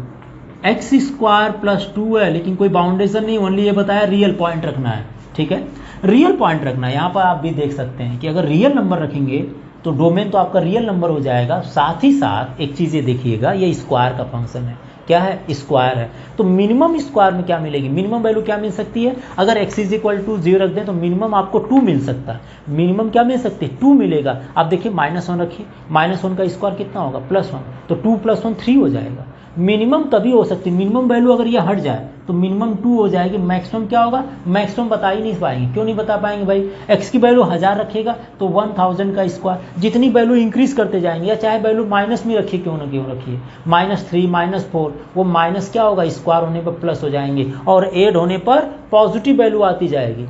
x square plus 2 है, लेकिन कोई बाउंडेशन नहीं, ओनली ये बताया रियल पॉइंट रखना है, ठीक है। रियल पॉइंट रखना है। यहाँ पर आप भी देख सकते हैं कि अगर रियल नंबर रखेंगे तो डोमेन तो आपका रियल नंबर हो जाएगा। साथ ही साथ एक चीज़ ये देखिएगा, ये स्क्वायर का फंक्शन है, क्या है, स्क्वायर है। तो मिनिमम स्क्वायर में क्या मिलेगी, मिनिमम वैल्यू क्या मिल सकती है। अगर x इज इक्वल टू 0 रख दें तो मिनिमम आपको 2 मिल सकता है। मिनिमम क्या मिल सकती है, 2 मिलेगा। आप देखिए -1 रखिए, -1 का स्क्वायर कितना होगा, +1, तो 2 + 1 3 हो जाएगा। मिनिमम तभी हो सकती है, मिनिमम वैल्यू अगर ये हट जाए तो मिनिमम 2 हो जाएगी। मैक्सिमम क्या होगा, मैक्सिमम बता ही नहीं पाएंगे। क्यों नहीं बता पाएंगे भाई, x की वैल्यू 1000 रखिएगा तो 1000 का स्क्वायर, जितनी वैल्यू इंक्रीज करते जाएंगे, या चाहे वैल्यू माइनस में रखिए, क्यों ना क्यों रखिए, -3 -4, वो माइनस क्या होगा, स्क्वायर होने पर प्लस हो जाएंगे, और ऐड होने पर पॉजिटिव वैल्यू आती जाएगी।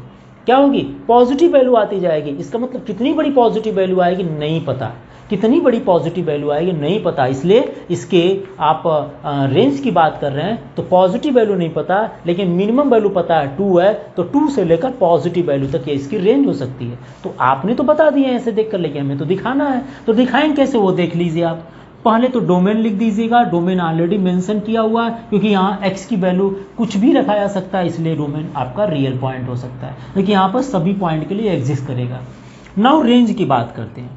क्या होगी, पॉजिटिव वैल्यू आती जाएगी। इसका मतलब कितनी बड़ी पॉजिटिव वैल्यू आएगी नहीं पता, कितनी बड़ी पॉजिटिव वैल्यू आएगी नहीं पता। इसलिए इसके आप रेंज की बात कर रहे हैं तो पॉजिटिव वैल्यू नहीं पता, लेकिन मिनिमम वैल्यू पता है 2 है, तो 2 से लेकर पॉजिटिव वैल्यू तक ये इसकी रेंज हो सकती है। तो आपने तो बता दिया है ऐसे देख कर, लेकिन हमें तो दिखाना है। तो दिखाएंगे कैसे, वो देख लीजिए आप। पहले तो डोमेन लिख दीजिएगा, डोमेन ऑलरेडी मेंशन किया हुआ है, क्योंकि यहाँ x की वैल्यू कुछ भी रखा जा सकता है, इसलिए डोमेन आपका रियल पॉइंट हो सकता है, लेकिन यहाँ पर सभी पॉइंट के लिए एग्जिस्ट करेगा। नाउ रेंज की बात करते हैं।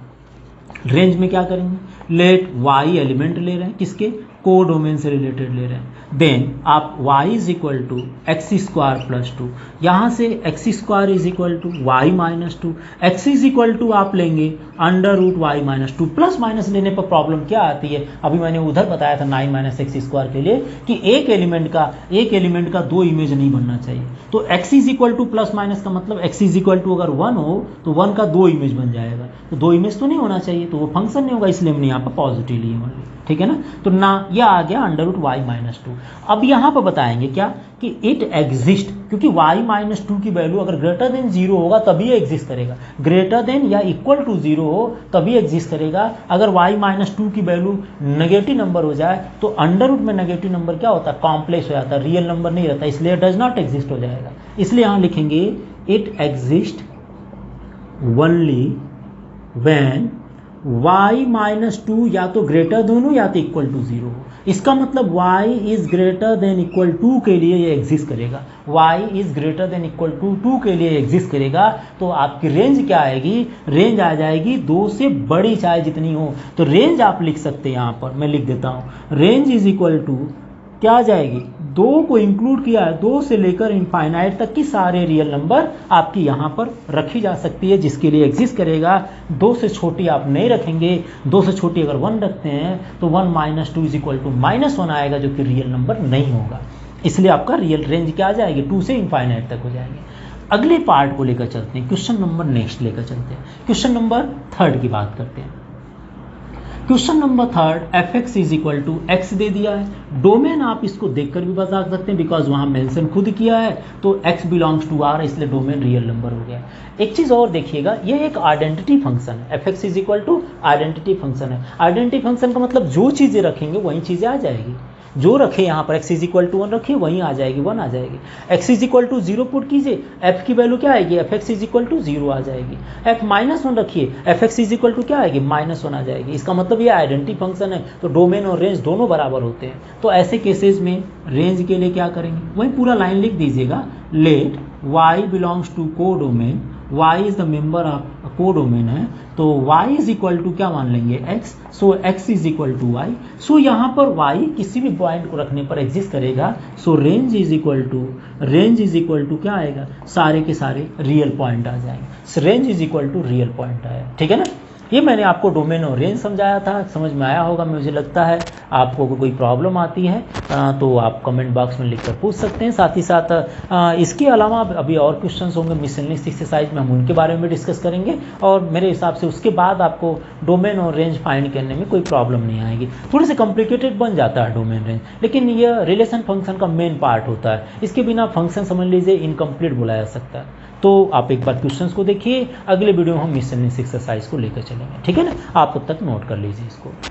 रेंज में क्या करेंगे, लेट y एलिमेंट ले रहे हैं, किसके, को डोमेन से रिलेटेड ले रहे हैं। देन आप y is equal to x square plus 2, यहाँ से x square is equal to y minus 2, x is equal to आप लेंगे √y माइनस 2। प्लस माइनस लेने पर प्रॉब्लम क्या आती है, अभी मैंने उधर बताया था 9 - x स्क्वायर के लिए कि एक एलिमेंट का 2 इमेज नहीं बनना चाहिए। तो x is equal two plus minus का मतलब x इज इक्वल टू अगर 1 हो तो 1 का 2 इमेज बन जाएगा, तो 2 इमेज तो नहीं होना चाहिए, तो वो फंक्शन नहीं होगा, इसलिए हमने यहाँ पर पॉजिटिव लिए ओनली, ठीक है ना। तो ना यह आ गया √y माइनस 2। अब यहाँ पर बताएंगे क्या कि इट एग्जिस्ट, क्योंकि y माइनस 2 की वैल्यू अगर ग्रेटर देन 0 होगा तभी एग्जिस्ट करेगा, ग्रेटर देन या इक्वल टू 0 हो तभी एग्जिस्ट करेगा। अगर y माइनस 2 की वैल्यू नेगेटिव नंबर हो जाए तो अंडर रूट में नेगेटिव नंबर क्या होता है, कॉम्प्लेक्स हो जाता है, रियल नंबर नहीं रहता, इसलिए डज नॉट एग्जिस्ट हो जाएगा। इसलिए यहाँ लिखेंगे it exist only when y minus 2 या तो ग्रेटर देन हो या तो इक्वल टू 0 हो। इसका मतलब y is greater than equal to के लिए ये एग्जिस्ट करेगा, y is greater than equal to 2 के लिए एग्जिस्ट करेगा। तो आपकी रेंज क्या आएगी, रेंज आ जाएगी 2 से बड़ी चाहे जितनी हो। तो रेंज आप लिख सकते हैं, यहाँ पर मैं लिख देता हूँ, रेंज इज इक्वल टू क्या आ जाएगी, 2 को इंक्लूड किया है, 2 से लेकर इनफाइनाइट तक की सारे रियल नंबर आपकी यहाँ पर रखी जा सकती है, जिसके लिए एग्जिस्ट करेगा। 2 से छोटी आप नहीं रखेंगे, 2 से छोटी अगर 1 रखते हैं तो 1 माइनस 2 इज इक्वल टू -1 आएगा, जो कि रियल नंबर नहीं होगा। इसलिए आपका रियल रेंज क्या आ जाएगी, 2 से इनफाइनाइट तक हो जाएंगे। अगले पार्ट को लेकर चलते हैं, क्वेश्चन नंबर नेक्स्ट लेकर चलते हैं। क्वेश्चन नंबर 3 की बात करते हैं। Question number 3, f(x) is equal to x दे दिया है। डोमेन आप इसको देखकर भी बता सकते हैं, बिकॉज वहाँ मेंशन खुद किया है, तो x बिलोंग्स टू r, इसलिए डोमेन रियल नंबर हो गया। एक चीज़ और देखिएगा, ये एक आइडेंटिटी फंक्शन है, f(x) is equal to identity function है। आइडेंटिटी फंक्शन का मतलब जो चीज़ें रखेंगे वही चीज़ें आ जाएगी, जो रखे यहाँ पर x इज इक्वल टू 1 रखिए वहीं आ जाएगी, 1 आ जाएगी। x is equal to 0 put कीजिए, f की वैल्यू क्या आएगी, fx इज इक्वल टू 0 आ जाएगी। f माइनस 1 रखिए, fx इज इक्वल टू क्या आएगी, -1 आ जाएगी। इसका मतलब ये आइडेंटिटी फंक्शन है, तो डोमेन और रेंज दोनों बराबर होते हैं। तो ऐसे केसेस में रेंज के लिए क्या करेंगे, वही पूरा लाइन लिख दीजिएगा, लेट y बिलोंग्स टू को domain y is the member of codomain है, तो y इज इक्वल टू क्या मान लेंगे x, so x is equal to y, so यहाँ पर y किसी भी पॉइंट को रखने पर एग्जिस्ट करेगा, so range is equal to क्या आएगा, सारे के सारे रियल पॉइंट आ जाएंगे, range is equal to real point आया, ठीक है ना। ये मैंने आपको डोमेन और रेंज समझाया था, समझ में आया होगा मुझे लगता है। आपको कोई प्रॉब्लम आती है तो आप कमेंट बॉक्स में लिखकर पूछ सकते हैं। साथ ही साथ इसके अलावा अभी और क्वेश्चंस होंगे मिसलेनियस एक्सरसाइज में, हम उनके बारे में डिस्कस करेंगे, और मेरे हिसाब से उसके बाद आपको डोमेन और रेंज फाइंड करने में कोई प्रॉब्लम नहीं आएगी। थोड़े से कॉम्प्लिकेटेड बन जाता है डोमेन रेंज, लेकिन यह रिलेशन फंक्शन का मेन पार्ट होता है, इसके बिना फंक्शन समझ लीजिए इनकम्प्लीट बोला जा सकता है। तो आप एक बार क्वेश्चंस को देखिए, अगले वीडियो में हम मिसलेनियस एक्सरसाइज को लेकर चलेंगे, ठीक है ना। आप तब तक नोट कर लीजिए इसको।